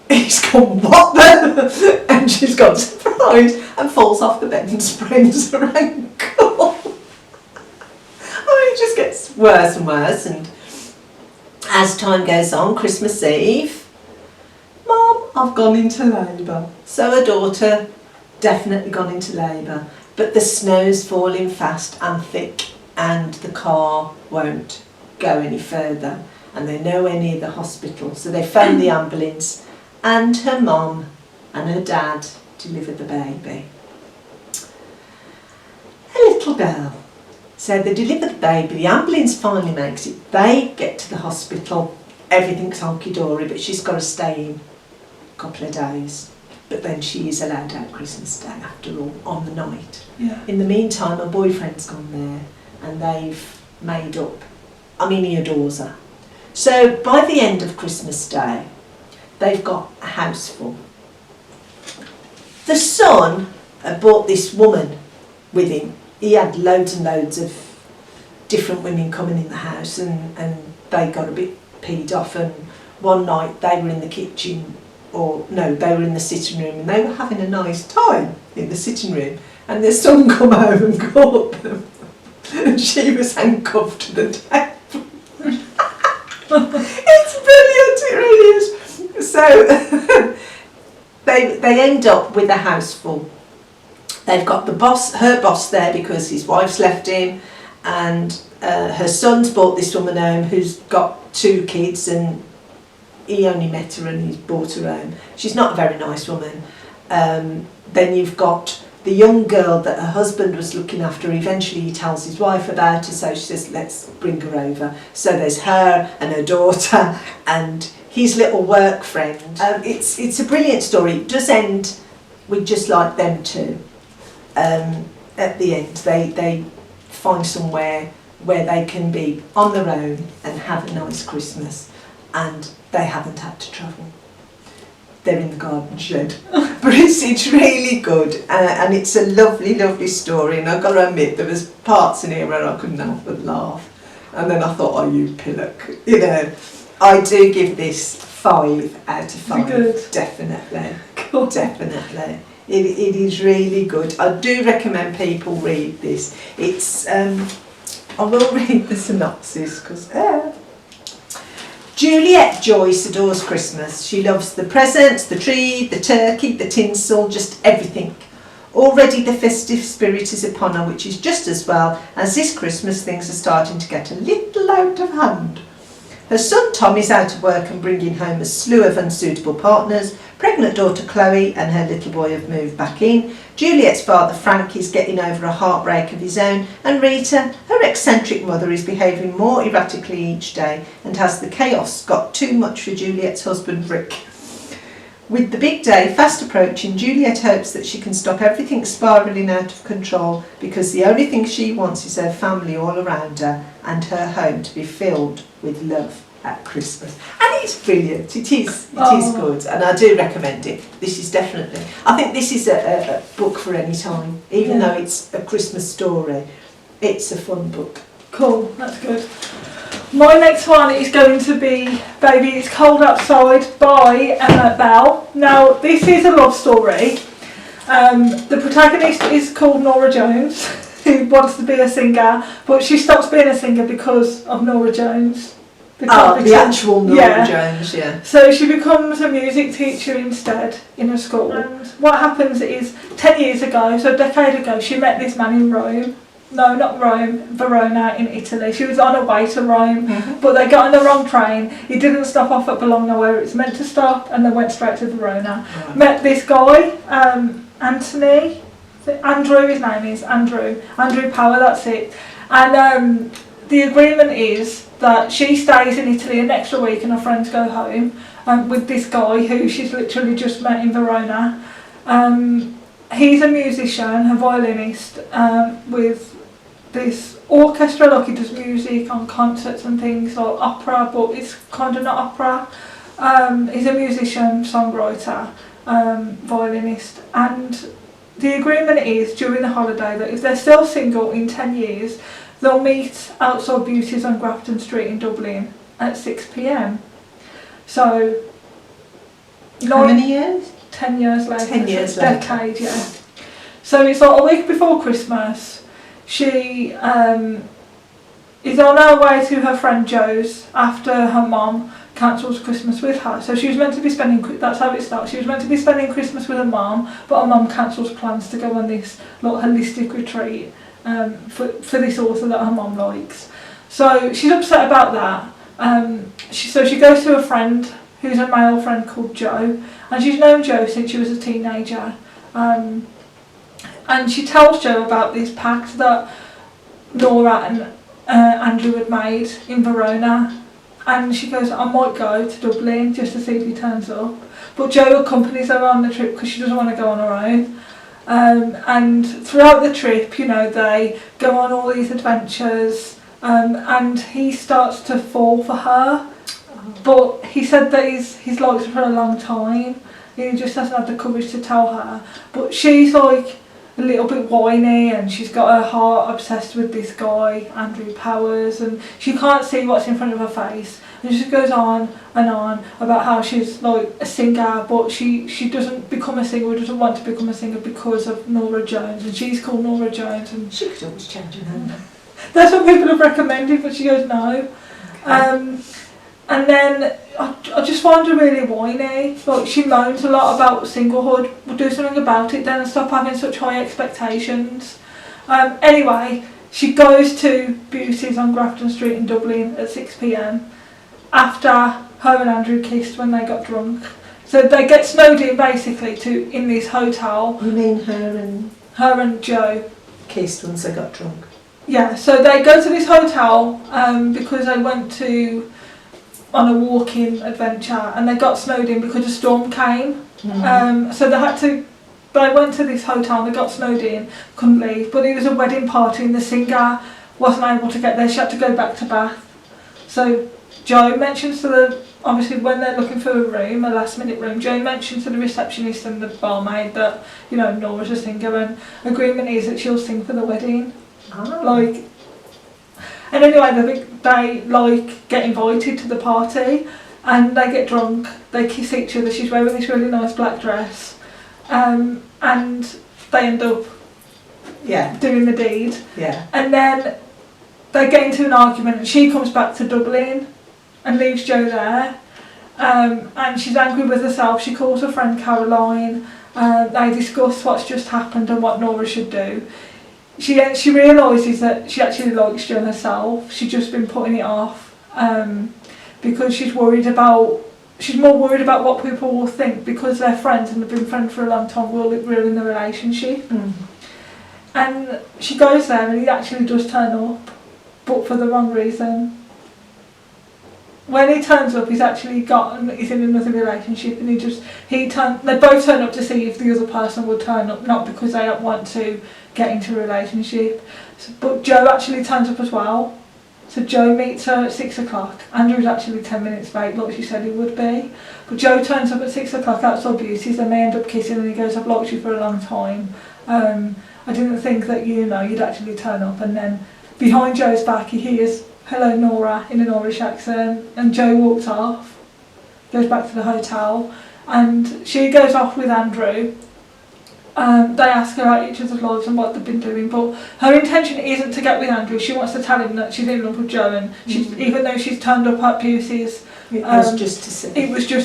He's gone, what the? And she's gone, surprise, and falls off the bed and sprains her ankle. It just gets worse and worse. And as time goes on, Christmas Eve, Mum, I've gone into labour. So her daughter definitely gone into labour. But the snow's falling fast and thick, and the car won't go any further. And they're nowhere near the hospital. So they phone the ambulance, and her mum and her dad delivered the baby. A little girl. So they deliver the baby, the ambulance finally makes it, they get to the hospital, everything's hunky-dory, but she's got to stay in a couple of days. But then she is allowed out Christmas Day after all, on the night. Yeah. In the meantime, her boyfriend's gone there and they've made up. I mean, he adores her. So by the end of Christmas Day, they've got a house full. The son had brought this woman with him. He had loads and loads of different women coming in the house, and they got a bit peed off, and one night they were in the kitchen, or no, they were in the sitting room, and they were having a nice time in the sitting room, and their son come home and caught them, and she was handcuffed to the table. It's brilliant, it really is. So they end up with a house full. They've got the boss, her boss there because his wife's left him, and her son's brought this woman home who's got 2 kids, and he only met her and he's brought her home. She's not a very nice woman. Then you've got the young girl that her husband was looking after. Eventually he tells his wife about her, so she says, let's bring her over. So there's her and her daughter and his little work friend. It's a brilliant story. It does end with just like them two. At the end they find somewhere where they can be on their own and have a nice Christmas, and they haven't had to travel. They're in the garden shed. But it's really good, and it's a lovely story, and I've got to admit there was parts in here where I couldn't help but laugh, and then I thought, oh you pillock, you know. I do give this 5 out of 5. Good. Definitely. Cool. Definitely. It is really good. I do recommend people read this. It's I will read the synopsis because Juliet Joyce adores Christmas. She loves the presents, the tree, the turkey, the tinsel, just everything. Already the festive spirit is upon her, which is just as well as this Christmas things are starting to get a little out of hand. Her son Tom is out of work and bringing home a slew of unsuitable partners. Pregnant daughter Chloe and her little boy have moved back in. Juliet's father Frank is getting over a heartbreak of his own, and Rita, her eccentric mother, is behaving more erratically each day, and has the chaos got too much for Juliet's husband Rick. With the big day fast approaching, Juliet hopes that she can stop everything spiralling out of control, because the only thing she wants is her family all around her and her home to be filled with love at Christmas. And it's brilliant, it is good, and I do recommend it. This is definitely, I think this is a book for any time, even though it's a Christmas story. It's a fun book. Cool, that's good. My next one is going to be Baby It's Cold Outside by Emma Bell. Now, this is a love story. The protagonist is called Norah Jones, who wants to be a singer, but she stops being a singer because of Norah Jones. The actual Norah Jones, yeah. So she becomes a music teacher instead in a school. And what happens is, 10 years ago, so a decade ago, she met this man in Rome. No, not Rome, Verona in Italy. She was on her way to Rome, but they got on the wrong train. He didn't stop off at Bologna where it's meant to stop, and they went straight to Verona. Right. Met this guy, Anthony, Andrew, his name is Andrew Power, that's it. And the agreement is that she stays in Italy an extra week and her friends go home with this guy who she's literally just met in Verona. He's a musician, a violinist, with this orchestra, like he does music on concerts and things, like opera, but it's kind of not opera. He's a musician, songwriter, violinist, and the agreement is during the holiday that if they're still single in 10 years, they'll meet outside Beauties on Grafton Street in Dublin at 6 p.m. So, how many years? 10 years later. 10 years later. Decade, yeah. So it's like a week before Christmas. She is on her way to her friend Joe's after her mum cancels Christmas with her. So she was meant to be spending, that's how it starts, she was meant to be spending Christmas with her mum, but her mum cancels plans to go on this like holistic retreat for this author that her mum likes. So she's upset about that. So she goes to a friend who's a male friend called Joe, and she's known Joe since she was a teenager. And she tells Joe about this pact that Nora and Andrew had made in Verona. And she goes, I might go to Dublin just to see if he turns up. But Jo accompanies her on the trip because she doesn't want to go on her own. And throughout the trip, you know, they go on all these adventures, and he starts to fall for her. But he said that he's liked her for a long time. He just hasn't had the courage to tell her. But she's like a little bit whiny, and she's got her heart obsessed with this guy, Andrew Powers, and she can't see what's in front of her face. And she just goes on and on about how she's like a singer, but she doesn't become a singer, doesn't want to become a singer because of Norah Jones, and she's called Norah Jones. And she could always change her name. That's what people have recommended, but she goes no. Okay. And then I just find her really whiny. Like, she moans a lot about singlehood. We'll do something about it then and stop having such high expectations. Anyway, she goes to Beauty's on Grafton Street in Dublin at 6 p.m. after her and Andrew kissed when they got drunk. So they get snowed in basically in this hotel. You mean her and Jo kissed once they got drunk? Yeah, so they go to this hotel because they went on a walking adventure, and they got snowed in because a storm came. So they went to this hotel and they got snowed in, couldn't leave, but it was a wedding party and the singer wasn't able to get there. She had to go back to Bath. So Jo mentions obviously when they're looking for a room, a last minute room, Jo mentions to the receptionist and the barmaid that, you know, Nora's a singer, and agreement is that she'll sing for the wedding. And anyway, they get invited to the party, and they get drunk, they kiss each other, she's wearing this really nice black dress, and they end up doing the deed. Yeah. And then they get into an argument, and she comes back to Dublin and leaves Jo there, and she's angry with herself. She calls her friend Caroline, they discuss what's just happened and what Nora should do. She realises that she actually likes Jo herself. She's just been putting it off because she's more worried about what people will think, because they're friends and they've been friends for a long time, will it ruin the relationship. And she goes there, and he actually does turn up, but for the wrong reason. When he turns up, he's in another relationship, and they both turn up to see if the other person will turn up, not because they don't want to get into a relationship. But Jo actually turns up as well. So Jo meets her at 6 o'clock. Andrew's actually 10 minutes late, like she said he would be. But Jo turns up at 6 o'clock outside Beauty's, and they end up kissing, and he goes, I've liked you for a long time. I didn't think that you'd actually turn up. And then behind Jo's back he hears, hello Nora, in an Irish accent, and Jo walks off, goes back to the hotel, and she goes off with Andrew. They ask her about each other's lives and what they've been doing, but her intention isn't to get with Andrew. She wants to tell him that she's in love with Jo, and even though she's turned up at Beauty's, it was just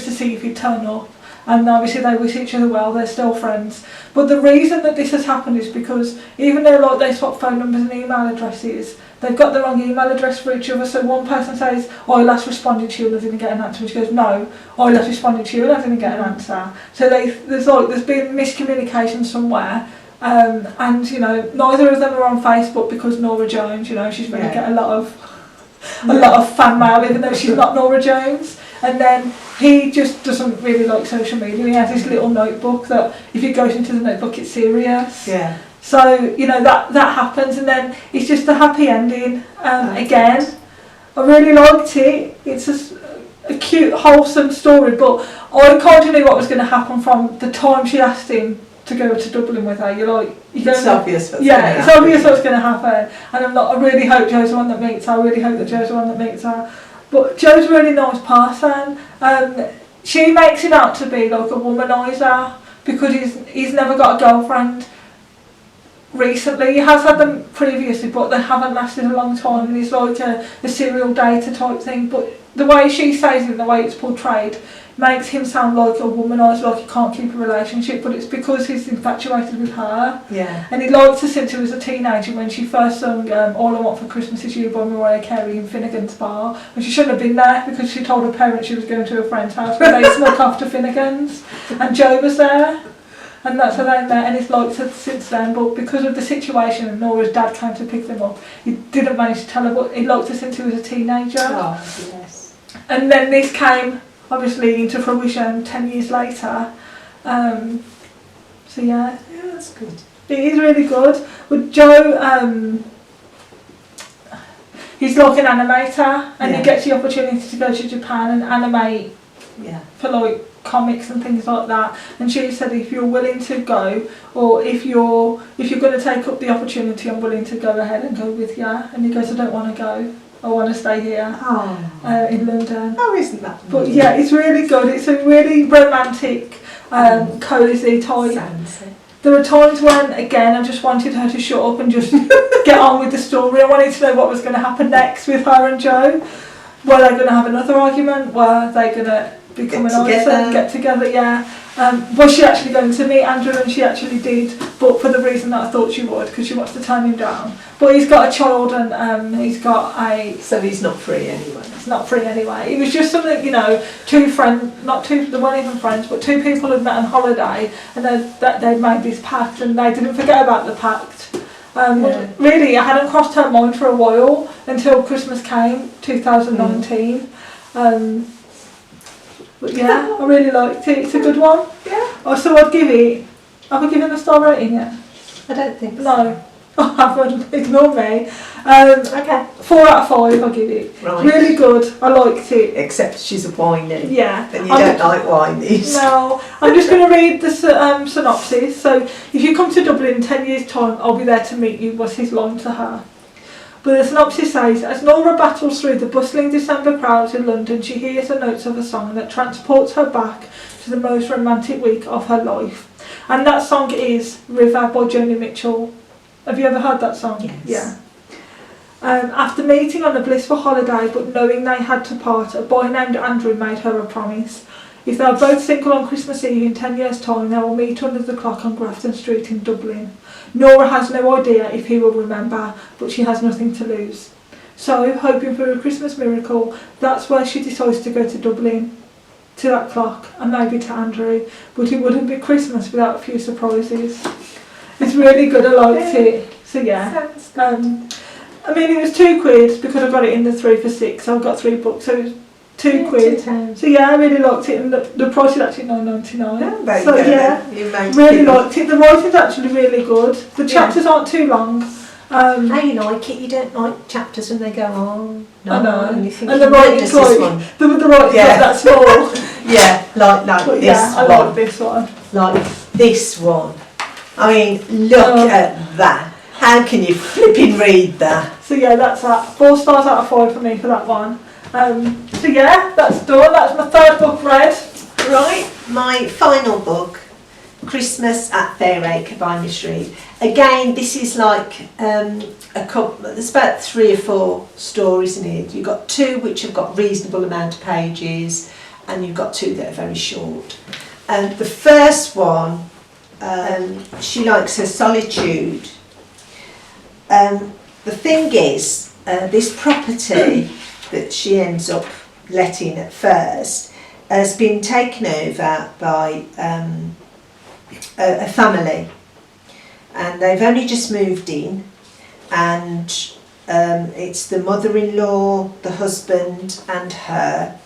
to see if he'd turn up. And obviously they wish each other well, they're still friends. But the reason that this has happened is because even though they swap phone numbers and email addresses, they've got the wrong email address for each other. So one person says, I last responded to you and I didn't get an answer. And she goes, no, I last responded to you and I didn't get an answer. So there's been miscommunication somewhere. And you know, neither of them are on Facebook because Norah Jones, you know, she's going to get a lot of fan mail, even though she's not Norah Jones. And then he just doesn't really like social media. He has this little notebook that if he goes into the notebook, it's serious. Yeah. So, you know, that happens, and then it's just a happy ending again. I really liked it. It's a cute, wholesome story, but I kind of knew what was going to happen from the time she asked him to go to Dublin with her. It's obvious what's going to happen. And I really hope Jo's the one that meets her. I really hope that Jo's the one that meets her. But Jo's a really nice person. She makes him out to be like a womaniser because he's never got a girlfriend recently. He has had them previously, but they haven't lasted a long time, and he's like a serial dater type thing. But the way she says it, the way it's portrayed, makes him sound like a womaniser, like he can't keep a relationship, but it's because he's infatuated with her. Yeah. And he liked her since he was a teenager when she first sung All I Want for Christmas Is You by Mariah Carey in Finnegan's Bar. And she shouldn't have been there because she told her parents she was going to a friend's house, but they snuck off to Finnegan's. And Jo was there. And that's how they met, and he's liked her since then, but because of the situation and Nora's dad came to pick them up, he didn't manage to tell her, but he liked her since he was a teenager. Oh, yes. And then this came, obviously, into fruition 10 years later. So yeah. Yeah, that's good. It is really good. But Jo, he's like an animator, and he gets the opportunity to go to Japan and animate for like comics and things like that. And she said, if you're willing to go, or if you're going to take up the opportunity, I'm willing to go ahead and go with you. And he goes, I don't want to go. I want to stay here in London. Oh, isn't that But lovely? yeah, it's really good. It's a really romantic, cosy type. Fancy. There were times when, again, I just wanted her to shut up and just get on with the story. I wanted to know what was going to happen next with her and Jo. Were they going to have another argument? Were they going to become an item, get together? Yeah. Was she actually going to meet Andrew? And she actually did, but for the reason that I thought she would, because she wants to turn him down. But he's got a child, and he's got a... So he's not free anyway. It's not free anyway. It was just something, you know, two friends, they weren't even friends, but two people had met on holiday, and they'd made this pact, and they didn't forget about the pact. Really, it hadn't crossed her mind for a while until Christmas came, 2019. But yeah, I really liked it. It's a good one. Yeah. So I'd give it... Have I given a star rating yet? I don't think so. No. I haven't. Ignore me. Okay. 4 out of 5 I'll give it. Right. Really good. I liked it. Except she's a whiny. Yeah. And you don't like whinies. No. I'm just going to read the synopsis. So, if you come to Dublin in 10 years' time, I'll be there to meet you, was his line to her. But the synopsis says, as Nora battles through the bustling December crowds in London, she hears the notes of a song that transports her back to the most romantic week of her life. And that song is River by Joni Mitchell. Have you ever heard that song? Yes. Yeah. After meeting on a blissful holiday but knowing they had to part, a boy named Andrew made her a promise. If they are both single on Christmas Eve in 10 years' time, they will meet under the clock on Grafton Street in Dublin. Nora has no idea if he will remember, but she has nothing to lose. So, hoping for a Christmas miracle, that's where she decides to go to Dublin, to that clock, and maybe to Andrew. But it wouldn't be Christmas without a few surprises. It's really good, I liked it. So yeah. I mean, it was £2 because I got it in the 3 for 6, so I got 3 books, so it was £2. So yeah, I really liked it, and the price is actually $9.99. Oh, so yeah, really liked it. The writing's actually really good. The chapters aren't too long. How you like it? You don't like chapters when they go on. No, I know. And, you think, and the writing's like the writing's like that small. Yeah, like but this yeah, I one. like this one. Like this one. I mean, look at that. How can you flipping read that? So yeah, that's that. 4 stars out of 5 for me for that one. So yeah, that's done. That's my 3rd book read. Right, my final book, Christmas at Fairacre by Miss Reed. Again, this is like a couple. There's about 3 or 4 stories in it. You've got 2 which have got reasonable amount of pages, and you've got 2 that are very short. And the first one, she likes her solitude. The thing is, this property that she ends up letting at first has been taken over by a family, and they've only just moved in, and it's the mother-in-law, the husband and her,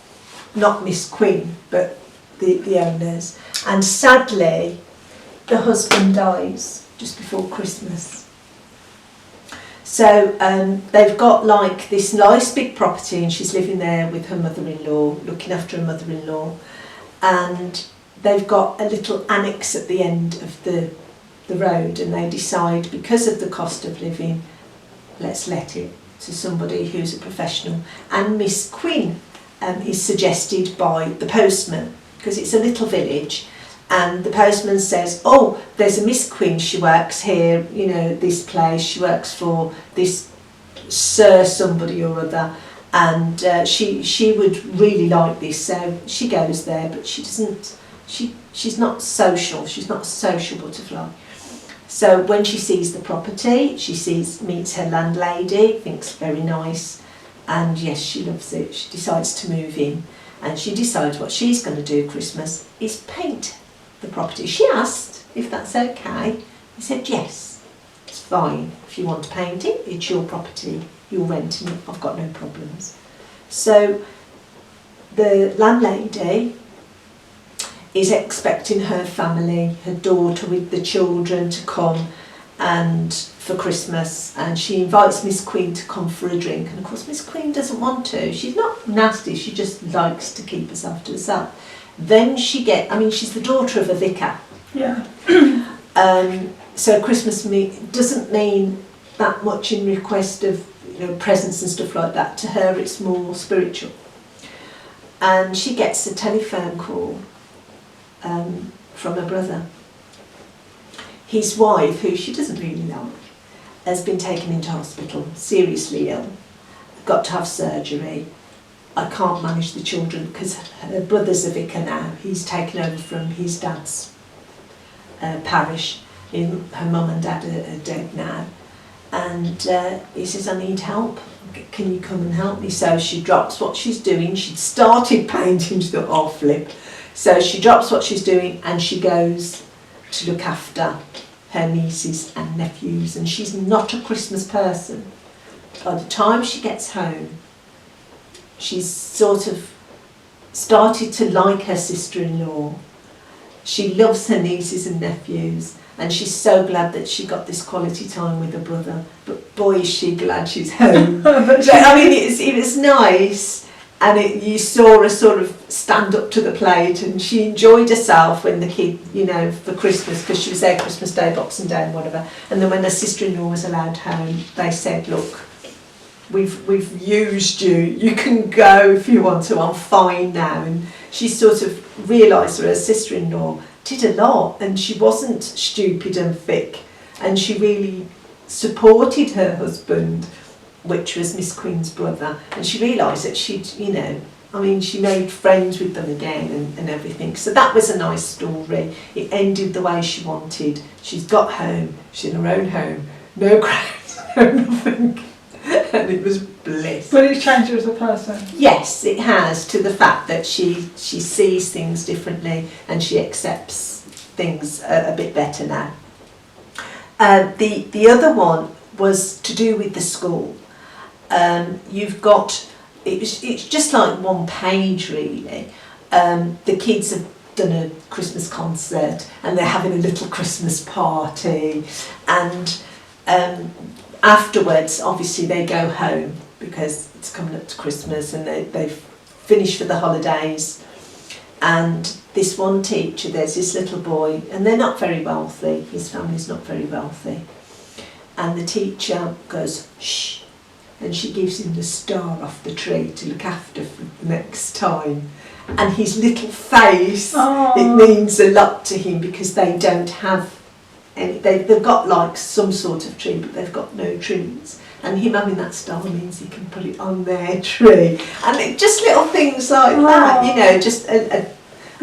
not Miss Quinn but the owners, and sadly the husband dies just before Christmas. So they've got like this nice big property, and she's living there with her mother-in-law, looking after her mother-in-law, and they've got a little annex at the end of the road, and they decide, because of the cost of living, let's let it. to somebody who's a professional, and Miss Quinn is suggested by the postman, because it's a little village, and the postman says, oh, there's a Miss Quinn, she works here, you know, this place, she works for this Sir somebody or other, and she would really like this, so she goes there, but she doesn't, she's not social, she's not a social butterfly. So when she sees the property, meets her landlady, thinks very nice, and yes, she loves it. She decides to move in, and she decides what she's going to do at Christmas is paint the property. She asked if that's okay. He said yes, it's fine. If you want to paint it, it's your property. You're renting it. I've got no problems. So the landlady is expecting her family, her daughter with the children, to come and for Christmas, and she invites Miss Queen to come for a drink, and of course Miss Queen doesn't want to. She's not nasty, she just likes to keep herself to herself. Then she's the daughter of a vicar. Yeah. So Christmas doesn't mean that much in request of, you know, presents and stuff like that. To her it's more spiritual. And she gets a telephone call from her brother. His wife, who she doesn't really like, has been taken into hospital, seriously ill, got to have surgery. I can't manage the children because her brother's a vicar now. He's taken over from his dad's parish. Her mum and dad are dead now. And he says, I need help. Can you come and help me? So she drops what she's doing. She'd started painting, she thought, oh, flip. So she drops what she's doing and she goes to look after her nieces and nephews, and she's not a Christmas person. By the time she gets home, she's sort of started to like her sister-in-law. She loves her nieces and nephews, and she's so glad that she got this quality time with her brother. But boy, is she glad she's home. I mean, it was nice. And you saw her sort of stand up to the plate, and she enjoyed herself when the kid, you know, for Christmas, because she was there Christmas Day, Boxing Day and whatever. And then when her sister-in-law was allowed home, they said, look, we've used you, you can go if you want to, I'm fine now. And she sort of realised that her sister-in-law did a lot, and she wasn't stupid and thick, and she really supported her husband, which was Miss Queen's brother, and she realised that she'd, you know, I mean, she made friends with them again and everything. So that was a nice story. It ended the way she wanted. She's got home, she's in her own home, no crowds, no nothing, and it was bliss. But it's changed her as a person. Yes, it has, to the fact that she sees things differently and she accepts things a bit better now. The other one was to do with the school. You've got, it's just like one page really. The kids have done a Christmas concert and they're having a little Christmas party, and afterwards obviously they go home because it's coming up to Christmas, and they've finished for the holidays. And this one teacher, there's this little boy, and they're not very wealthy, his family's not very wealthy, and the teacher goes, shh, and she gives him the star off the tree to look after for the next time. And his little face, it means a lot to him, because they don't have any, they've got like some sort of tree, but they've got no trees. And him having that star means he can put it on their tree. And just little things like that, you know, just a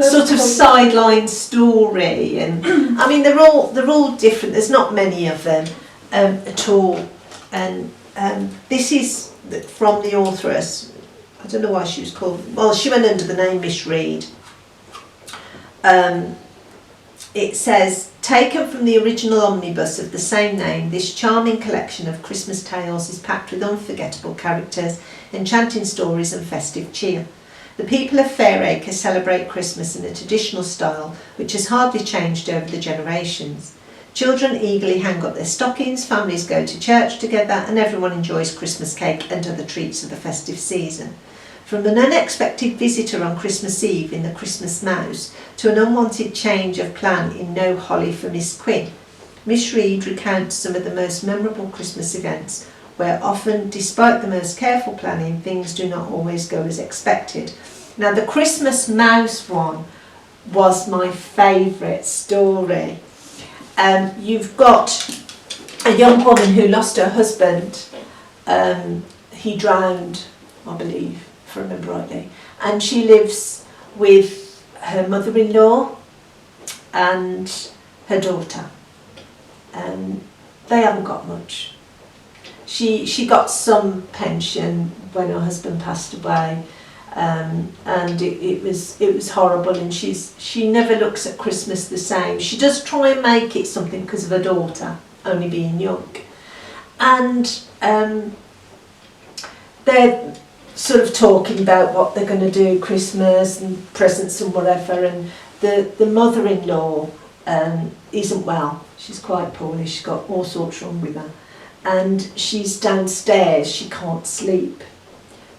sort of sideline story. And I mean, they're all different. There's not many of them at all. And this is from the authoress. I don't know why she was called. Well, she went under the name Miss Reed. It says, taken from the original omnibus of the same name, this charming collection of Christmas tales is packed with unforgettable characters, enchanting stories and festive cheer. The people of Fairacre celebrate Christmas in a traditional style which has hardly changed over the generations. Children eagerly hang up their stockings, families go to church together, and everyone enjoys Christmas cake and other treats of the festive season. From an unexpected visitor on Christmas Eve in the Christmas Mouse to an unwanted change of plan in No Holly for Miss Quinn, Miss Reed recounts some of the most memorable Christmas events where often, despite the most careful planning, things do not always go as expected. Now, the Christmas mouse one was my favourite story. You've got a young woman who lost her husband. He drowned, I believe, if I remember rightly. And she lives with her mother-in-law and her daughter. They haven't got much. She got some pension when her husband passed away, and it was horrible. And she never looks at Christmas the same. She does try and make it something because of her daughter only being young, and they're sort of talking about what they're going to do, Christmas and presents and whatever. And the mother-in-law isn't well. She's quite poorly. She's got all sorts wrong with her. And she's downstairs, she can't sleep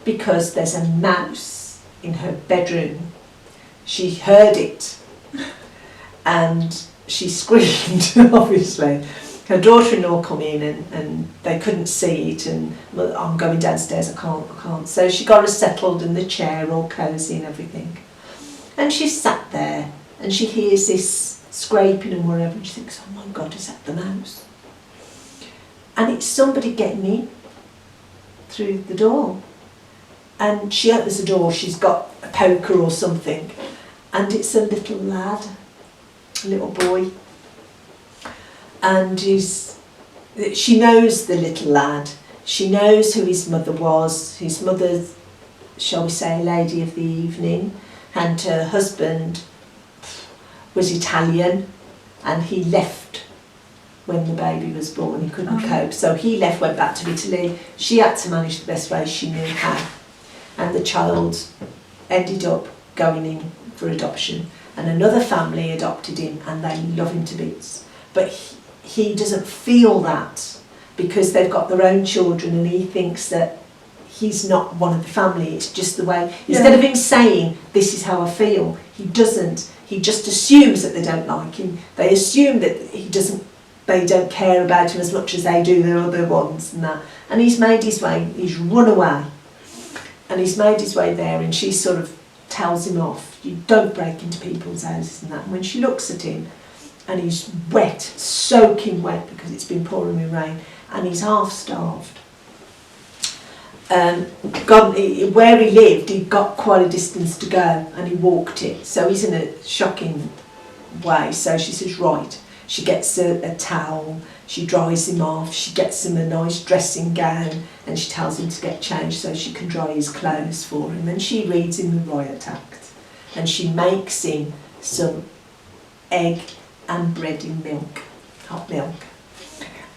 because there's a mouse in her bedroom. She heard it and she screamed, obviously. Her daughter-in-law come in and they couldn't see it, and well, I'm going downstairs, I can't. So she got her settled in the chair, all cosy and everything. And she sat there and she hears this scraping and whatever, and she thinks, oh my God, is that the mouse? And it's somebody getting in through the door. And she opens the door, she's got a poker or something, and it's a little lad, a little boy. And she knows the little lad. She knows who his mother was. His mother, shall we say, a lady of the evening, and her husband was Italian, and he left when the baby was born. He couldn't cope, so he left, went back to Italy. She had to manage the best way she knew how, and the child ended up going in for adoption, and another family adopted him and they love him to bits, but he doesn't feel that because they've got their own children, and he thinks that he's not one of the family. It's just the way, instead of him saying this is how I feel, he doesn't. He just assumes that they don't like him. They assume that they don't care about him as much as they do their other ones and that. And he's made his way, he's run away. And he's made his way there, and she sort of tells him off. You don't break into people's houses and that. And when she looks at him, and he's wet, soaking wet because it's been pouring with rain, and he's half starved. Where he lived, he got quite a distance to go, and he walked it. So he's in a shocking way. So she says, right. She gets a towel, she dries him off, she gets him a nice dressing gown, and she tells him to get changed so she can dry his clothes for him. And she reads him the Riot Act, and she makes him some egg and bread in milk, hot milk.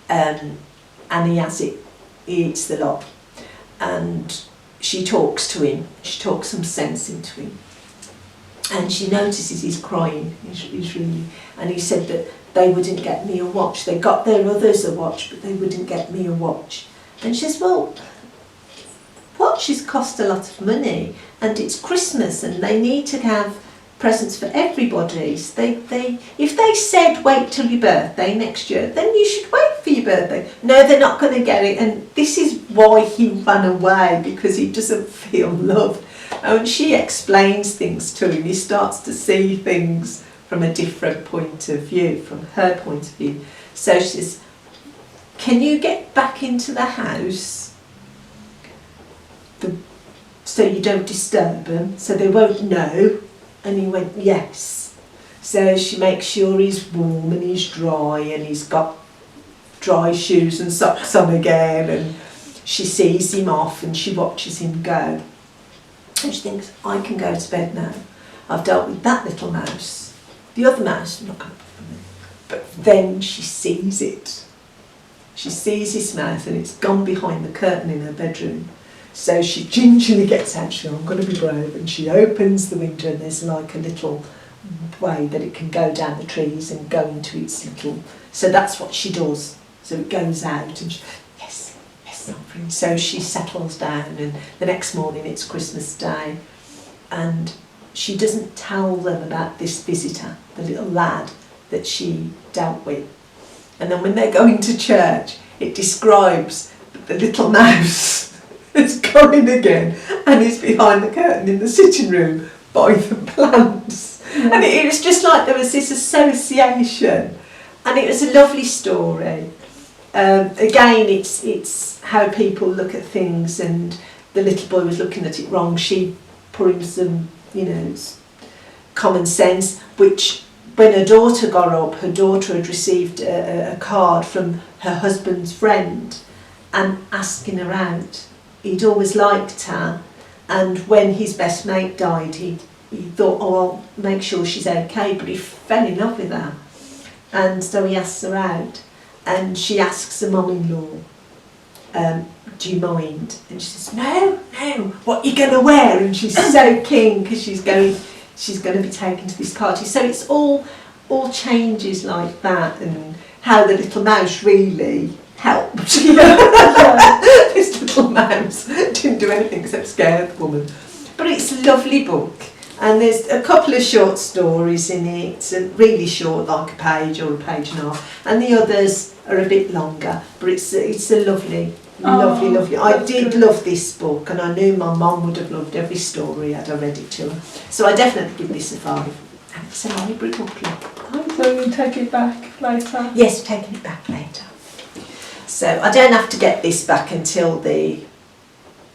And he has it, he eats the lot. And she talks to him, she talks some sense into him. And she notices he's crying, he's really, and he said that they wouldn't get me a watch. They got their others a watch, but they wouldn't get me a watch. And she says, well, watches cost a lot of money, and it's Christmas, and they need to have presents for everybody. So if they said wait till your birthday next year, then you should wait for your birthday. No, they're not going to get it. And this is why he ran away, because he doesn't feel loved. And she explains things to him, he starts to see things from a different point of view, from her point of view. So she says, can you get back into the house so you don't disturb them, so they won't know? And he went, yes. So she makes sure he's warm and he's dry, and he's got dry shoes and socks on again, and she sees him off and she watches him go. And she thinks, I can go to bed now. I've dealt with that little mouse. The other mouse, I'm not going to put them in. But then she sees it. She sees his mouth, and it's gone behind the curtain in her bedroom. So she gingerly gets out, she goes, I'm going to be brave, and she opens the window, and there's like a little way that it can go down the trees and go into its little... So that's what she does. So it goes out, and she, yes, I'm free. So she settles down, and the next morning it's Christmas Day, and she doesn't tell them about this visitor, the little lad that she dealt with. And then when they're going to church, it describes the little mouse has gone in again and is behind the curtain in the sitting room by the plants. And it was just like there was this association, and it was a lovely story. Again, it's how people look at things, and the little boy was looking at it wrong. She put him some, common sense, which when her daughter got up, her daughter had received a card from her husband's friend and asking her out. He'd always liked her, and when his best mate died, he thought, oh, I'll make sure she's okay, but he fell in love with her. And so he asks her out, and she asks her mum-in-law, do you mind? And she says, no, what are you going to wear? And she's so keen because she's going to be taken to this party. So it's all changes like that, and how the little mouse really helped. This little mouse didn't do anything except scare the woman. But it's a lovely book, and there's a couple of short stories in it, really short, like a page or a page and a half, and the others are a bit longer. But it's a lovely. I did love this book, and I knew my mum would have loved every story had I read it to her. So I definitely give this a 5. And it's a library booklet. So you take it back later? Yes, taking it back later. So I don't have to get this back until the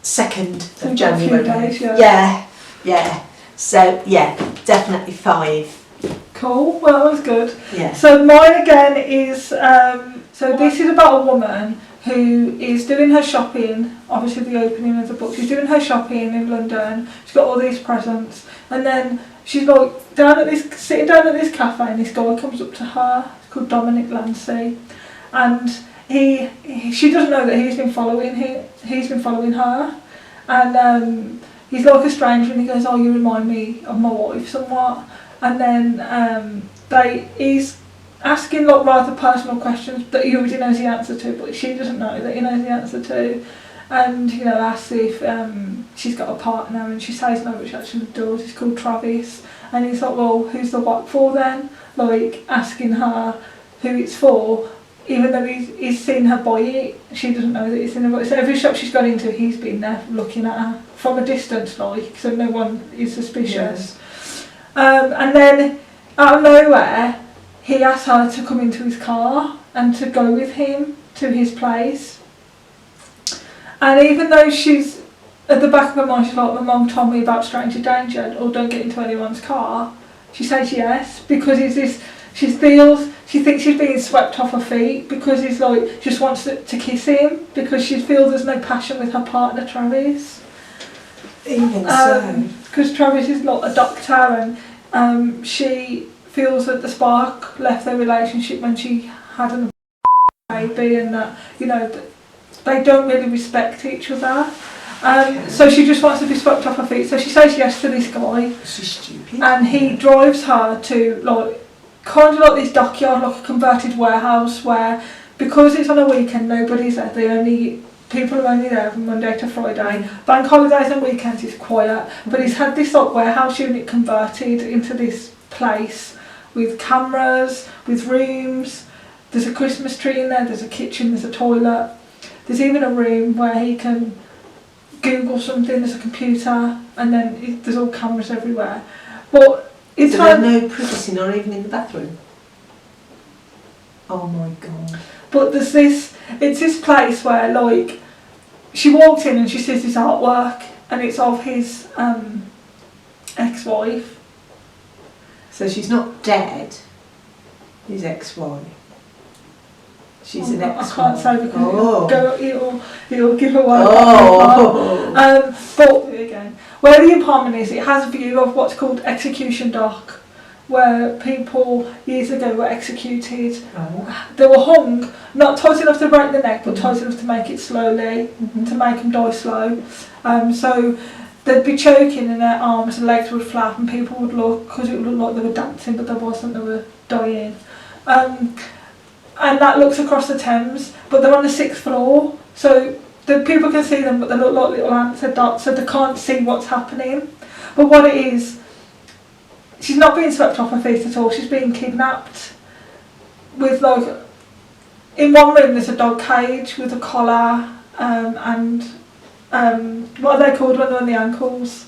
2nd of January. A few days, yeah. So yeah, definitely 5. Cool. Well, that was good. Yeah. So mine again is so this is about a woman who is doing her shopping, obviously the opening of the book. She's doing her shopping in London. She's got all these presents, and then she's like sitting down at this cafe, and this guy comes up to her. It's called Dominic Lancy, and she doesn't know that he's been following her, and he's like a stranger, and he goes, oh, you remind me of my wife somewhat. And then he's asking like rather personal questions that he already knows the answer to, but she doesn't know that he knows the answer to. And asks if she's got a partner, and she says no, but she actually does. He's called Travis, and he's like, well, who's the what for then? Like asking her who it's for, even though he's seen her buy it, she doesn't know that he's seen her buy it. So every shop she's gone into, he's been there looking at her from a distance, like, so no one is suspicious. And then out of nowhere, he asks her to come into his car and to go with him to his place. And even though she's at the back of her mind, she's like, my mum told me about stranger danger, or don't get into anyone's car, she says yes, because she thinks she's being swept off her feet, because he's like, just wants to kiss him, because she feels there's no passion with her partner Travis. Even so. Because Travis is like a doctor, and she feels that the spark left their relationship when she had a baby, and that they don't really respect each other. So she just wants to be swept off her feet. So she says yes to this guy. She's stupid. And he drives her to kind of like this dockyard, like a converted warehouse, where because it's on a weekend, nobody's there. People are only there from Monday to Friday. Bank holidays and weekends is quiet. But he's had this warehouse unit converted into this place with cameras, with rooms. There's a Christmas tree in there, there's a kitchen, there's a toilet. There's even a room where he can Google something, there's a computer, and then there's all cameras everywhere. But it's there's no privacy, not even in the bathroom. Oh my god. But it's this place where she walks in and she sees this artwork, and it's of his ex-wife. So she's not dead, his ex-wife. She's an ex-wife. I can't say because it'll give away. But again, where the apartment is, it has a view of what's called execution dock, where people years ago were executed. They were hung, not tight enough to break the neck, but tight enough to make it slowly, to make them die slow. So they'd be choking and their arms and legs would flap, and people would look, because it would look like they were dancing, but they wasn't, they were dying. And that looks across the Thames, but they're on the 6th floor, so the people can see them, but they look like little ants or dots, so they can't see what's happening. But what it is, she's not being swept off her feet at all, she's being kidnapped. With in one room there's a dog cage with a collar and what are they called when they're on the ankles?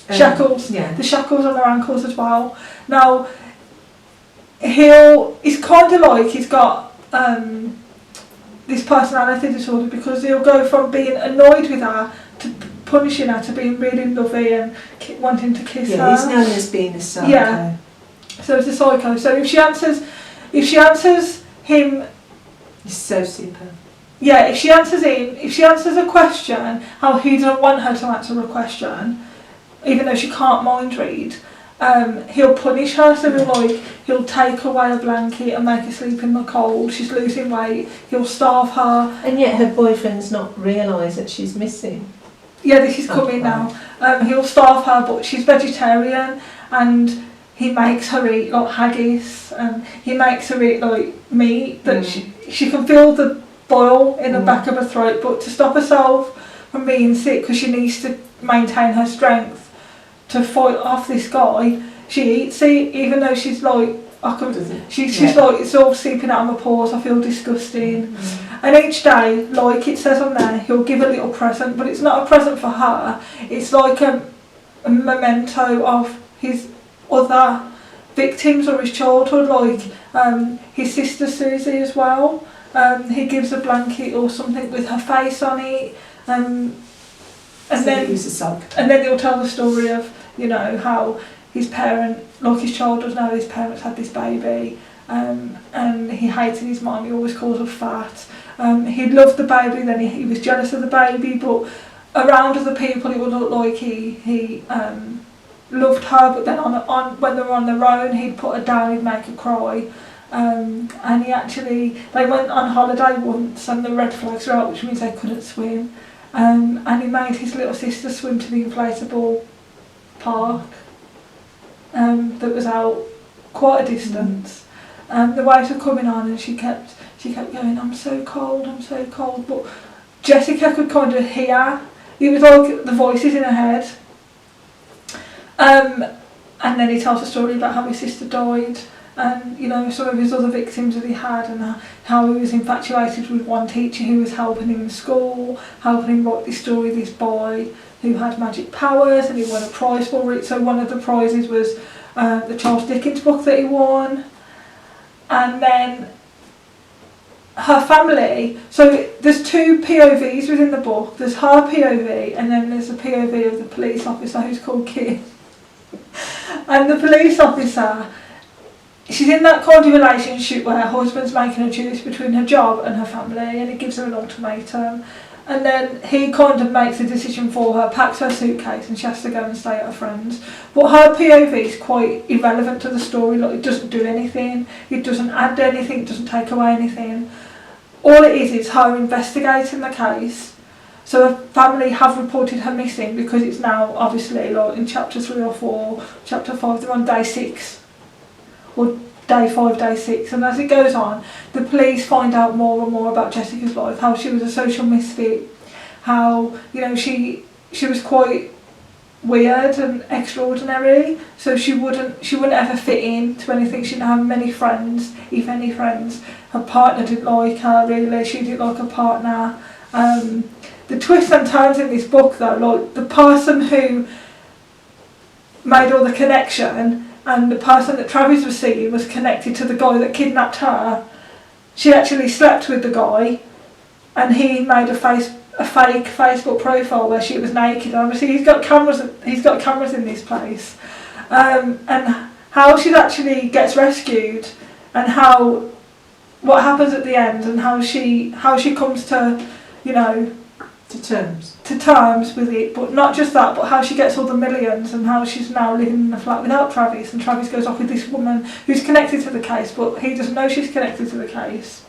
Shackles. Yeah. The shackles on their ankles as well. Now, he's kind of like he's got this personality disorder, because he'll go from being annoyed with her to punishing her to being really lovely and wanting to kiss her. Yeah, he's known as being a psycho. Yeah. So it's a psycho. So if she answers him, He's so super. yeah, if she answers a question how he doesn't want her to answer a question, even though she can't mind read, he'll punish her. So he'll take away a blanket and make her sleep in the cold. She's losing weight. He'll starve her. And yet her boyfriend's not realised that she's missing. Yeah, this is coming now. He'll starve her, but she's vegetarian, and he makes her eat like haggis, and he makes her eat like meat that she can feel the boil in the back of her throat, but to stop herself from being sick, because she needs to maintain her strength to fight off this guy, she eats it, even though she's like, she's like, it's all seeping out of my pores, I feel disgusting. And each day, like it says on there, he'll give a little present, but it's not a present for her, it's like a memento of his other victims or his childhood, like his sister Susie as well. He gives a blanket or something with her face on it, and then he'll tell the story of, you know, how his his child doesn't know his parents had this baby, and he hated his mum, he always calls her fat. He loved the baby, then he was jealous of the baby, but around other people it would look like he loved her, but then when they were on their own, he'd put her down, he'd make her cry. And they went on holiday once, and the red flags were out, which means they couldn't swim. And he made his little sister swim to the inflatable park that was out quite a distance. The waves were coming on, and she kept going, I'm so cold, but Jessica could kind of hear. It was like the voices in her head. And then he tells a story about how his sister died, and, you know, some of his other victims that he had, and how he was infatuated with one teacher who was helping him in school, helping him write this story, this boy who had magic powers, and he won a prize for it. So one of the prizes was the Charles Dickens book that he won. And then her family, so there's two POVs within the book. There's her POV, and then there's a POV of the police officer who's called Kim. And the police officer, she's in that kind of relationship where her husband's making her choose between her job and her family, and he gives her an ultimatum. And then he kind of makes a decision for her, packs her suitcase, and she has to go and stay at her friend's. But her POV is quite irrelevant to the story. Like, it doesn't do anything, it doesn't add anything, it doesn't take away anything. All it is her investigating the case. So her family have reported her missing, because it's now obviously, like, in chapter 3 or 4, chapter 5, they're on day 6. Or day 5, day 6, and as it goes on, the police find out more and more about Jessica's life, how she was a social misfit, how, you know, she was quite weird and extraordinary, so she wouldn't ever fit in to anything. She didn't have many friends, if any friends. Her partner didn't like her really, she didn't like her partner. The twists and turns in this book though, like the person who made all the connection and the person that Travis was seeing was connected to the guy that kidnapped her. She actually slept with the guy, and he made a fake Facebook profile where she was naked. Obviously, he's got cameras in this place, and how she actually gets rescued, and what happens at the end, and how she comes to, you know, to terms with it, but not just that, but how she gets all the millions, and how she's now living in a flat without Travis, and Travis goes off with this woman who's connected to the case, but he doesn't know she's connected to the case.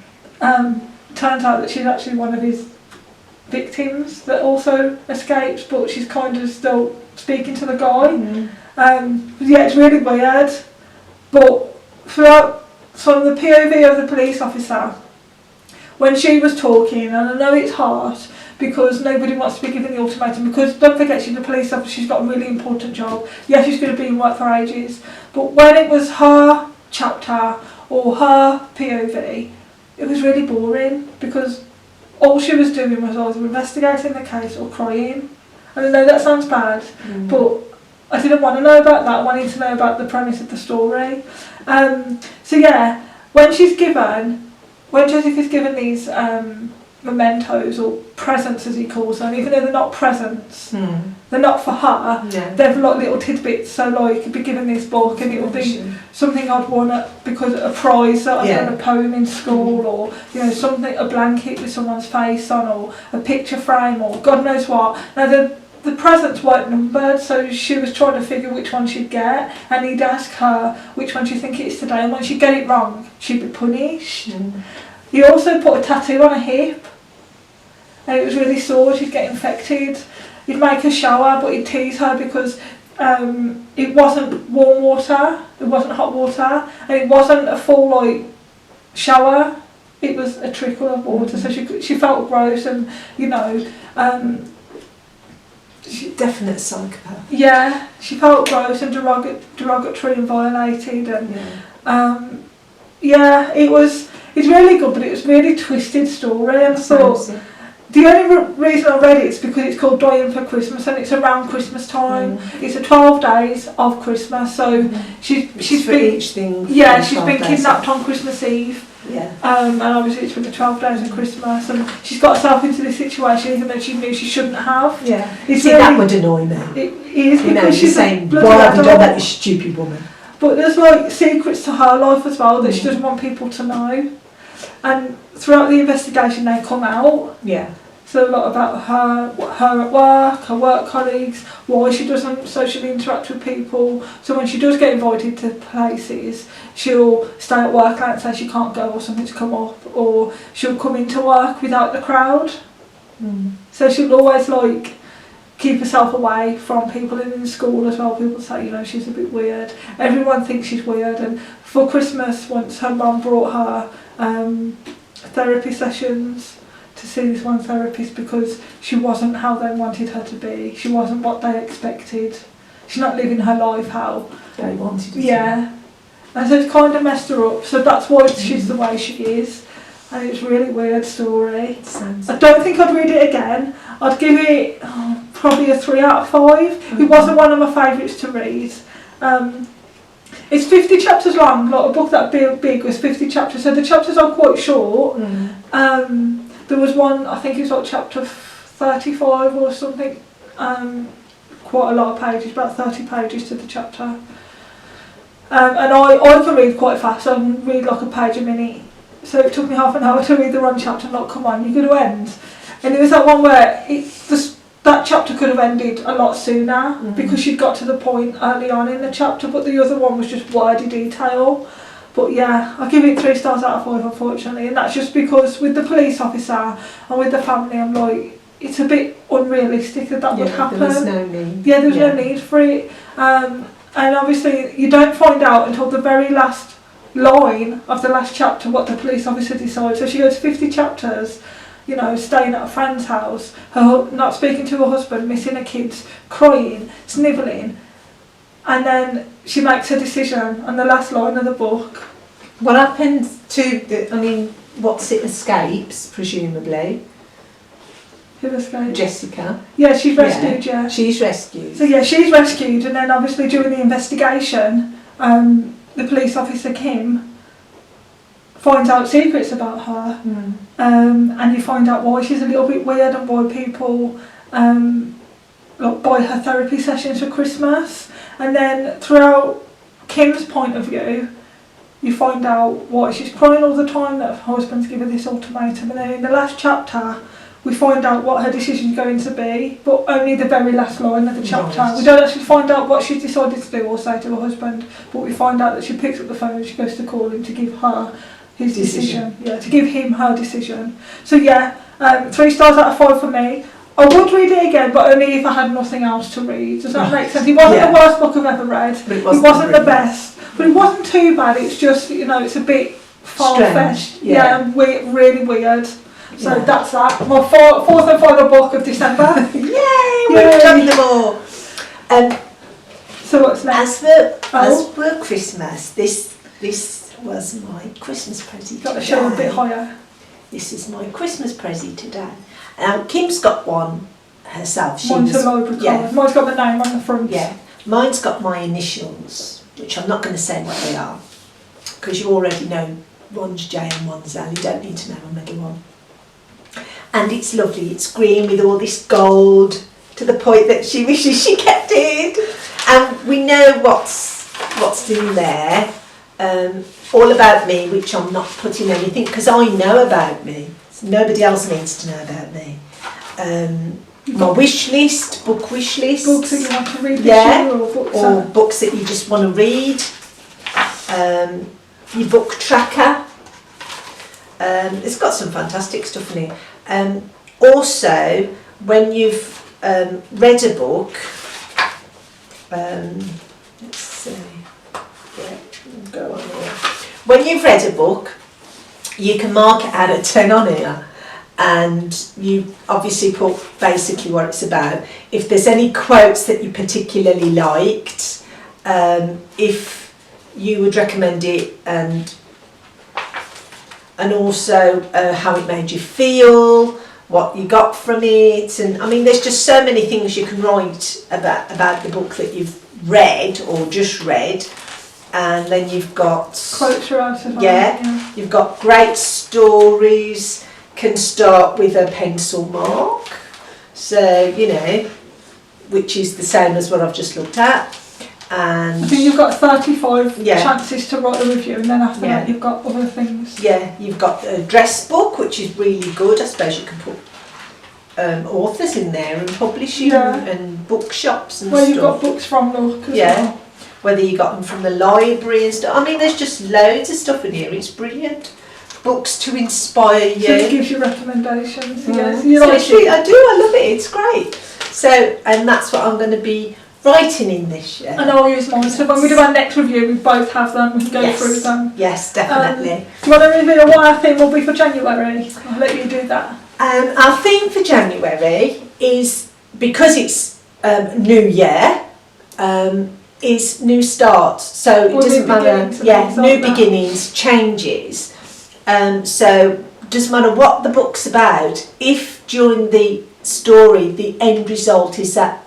Turns out that she's actually one of his victims that also escapes, but she's kind of still speaking to the guy. Yeah, it's really weird, but throughout from the POV of the police officer, when she was talking, and I know it's hard because nobody wants to be given the ultimatum, because don't forget she's a police officer, she's got a really important job. Yeah, she's going to be in work for ages, but when it was her chapter or her POV, it was really boring, because all she was doing was either investigating the case or crying. And I know that sounds bad, but I didn't want to know about that. I wanted to know about the premise of the story. So yeah, when Jessica's given these mementos or presents, as he calls them, even though they're not presents, they're not for her. Yeah. They're like little tidbits. So like, you'd be given this book, and it would be something I'd won because a prize that I'd done a poem in school, or something, a blanket with someone's face on, or a picture frame, or God knows what. Now the presents weren't numbered, so she was trying to figure which one she'd get, and he'd ask her which one she think it is today, and when she'd get it wrong, she'd be punished. He also put a tattoo on her hip, and it was really sore. She'd get infected. He'd make her shower, but he'd tease her because it wasn't warm water, it wasn't hot water, and it wasn't a full shower. It was a trickle of water, so she felt gross, and definite psychopath. Yeah, she felt gross and derogatory and violated, and it's really good, but it was a really twisted story, and I thought the only reason I read it is because it's called Dying for Christmas, and it's around Christmas time. It's a 12 days of Christmas, so she's been she's been kidnapped on Christmas Eve. Yeah. And obviously it's for the 12 days of Christmas, and she's got herself into this situation even though she knew she shouldn't have. Yeah. That would annoy me. It is, because she's saying, why have you done that, you stupid woman? But there's secrets to her life as well that she doesn't want people to know. And throughout the investigation they come out. Yeah. So a lot about her at work, her work colleagues, why she doesn't socially interact with people. So when she does get invited to places, she'll stay at work late and say she can't go or something's come up, or she'll come into work without the crowd. So she'll always keep herself away from people, and in school as well. People say, she's a bit weird. Everyone thinks she's weird. And for Christmas, once her mum brought her therapy sessions to see this one therapist because she wasn't how they wanted her to be. She wasn't what they expected. She's not living her life how they wanted her to. Yeah. And so it's kind of messed her up. So that's why she's the way she is. And it's a really weird story. I don't think I'd read it again. I'd give it probably a 3 out of 5. It wasn't one of my favourites to read. It's 50 chapters long. A book that big was 50 chapters. So the chapters are quite short. There was one, I think it was chapter 35 or something, quite a lot of pages, about 30 pages to the chapter. And I can read quite fast, so I can read a page a minute. So it took me half an hour to read the one chapter, and come on, you're going to end. And it was that one where that chapter could have ended a lot sooner, because she'd got to the point early on in the chapter, but the other one was just wordy detail. But yeah, I give it 3 stars out of 5, unfortunately, and that's just because with the police officer and with the family, I'm it's a bit unrealistic that would happen. There was no need. Yeah, there was no need for it. And obviously, you don't find out until the very last line of the last chapter what the police officer decides. So she goes 50 chapters, staying at a friend's house, not speaking to her husband, missing her kids, crying, snivelling. And then she makes her decision on the last line of the book. What happens to what's it escapes, presumably? Who escaped? Jessica. Yeah, she's rescued, yeah. She's rescued. So yeah, she's rescued, and then obviously during the investigation, the police officer, Kim, finds out secrets about her. And you find out why she's a little bit weird and why people buy her therapy sessions for Christmas. And then throughout Kim's point of view, you find out why she's crying all the time, that her husband's given this ultimatum. And then in the last chapter, we find out what her decision's going to be, but only the very last line of the chapter. Right. We don't actually find out what she's decided to do or say to her husband, but we find out that she picks up the phone and she goes to call him to give her his decision. Yeah, to give him her decision. So yeah, 3 stars out of 5 for me. I would read it again, but only if I had nothing else to read. Does that make sense? It wasn't the worst book I've ever read. It wasn't the best. But it wasn't too bad. It's just, it's a bit far-fetched. Yeah, and really weird. So that's that. My fourth and final book of December. Yay! We've done them all. So what's next? As for Christmas, this was my Christmas present. Got the show a bit higher. this is my Christmas present today. Now, Kim's got one herself. Mine's a library card. Mine's got the name on the front. Yeah, mine's got my initials, which I'm not going to say what they are, because you already know one's J and one's L. You don't need to know my middle one. And it's lovely. It's green with all this gold, to the point that she wishes she kept it. And we know what's in there. All about me, which I'm not putting anything, because I know about me. Nobody else needs to know about me. My wish list, book wish list. Books that you want to read this year, or books that you just want to read. Your book tracker. It's got some fantastic stuff in it. Also, when you've read a book, let's see. Yeah, go on here. When you've read a book, you can mark it out of 10 on here, and you obviously put basically what it's about. If there's any quotes that you particularly liked, if you would recommend it, and also how it made you feel, what you got from it, and I mean, there's just so many things you can write about the book that you've read or just read. And then you've got quotes are out of yeah, you've got great stories. Can start with a pencil mark, so you know, which is the same as what I've just looked at. And I think you've got 35 chances to write a review, and then after that you've got other things. Yeah, you've got a dress book, which is really good. I suppose you can put authors in there and publishing and bookshops and stuff. You've got books from Look as well. Whether you got them from the library and stuff. I mean, there's just loads of stuff in here. It's brilliant. Books to inspire you. So it gives you recommendations. Yes, I do. I love it. It's great. So, and that's what I'm going to be writing in this year. And I'll use mine. So when we do our next review, we both have them. We can go through them. Yes, definitely. Do you want to reveal what our theme will be for January? I'll let you do that. Our theme for January is, because it's New Year, is new starts. So it doesn't matter. New beginnings, changes. So it doesn't matter what the book's about. If during the story the end result is that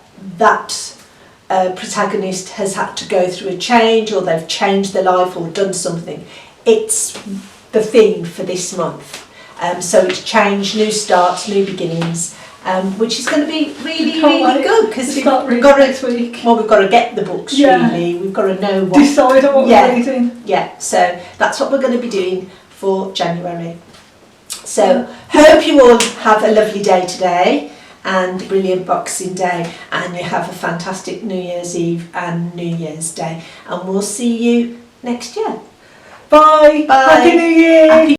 protagonist has had to go through a change, or they've changed their life or done something, it's the theme for this month. So it's change, new starts, new beginnings, which is going to be really good, because we've got next week. Well, we've got to get the books really. We've got to know what. Decide on what we're reading. Yeah. So that's what we're going to be doing for January. So hope you all have a lovely day today, and a brilliant Boxing Day, and you have a fantastic New Year's Eve and New Year's Day, and we'll see you next year. Bye. Happy New Year.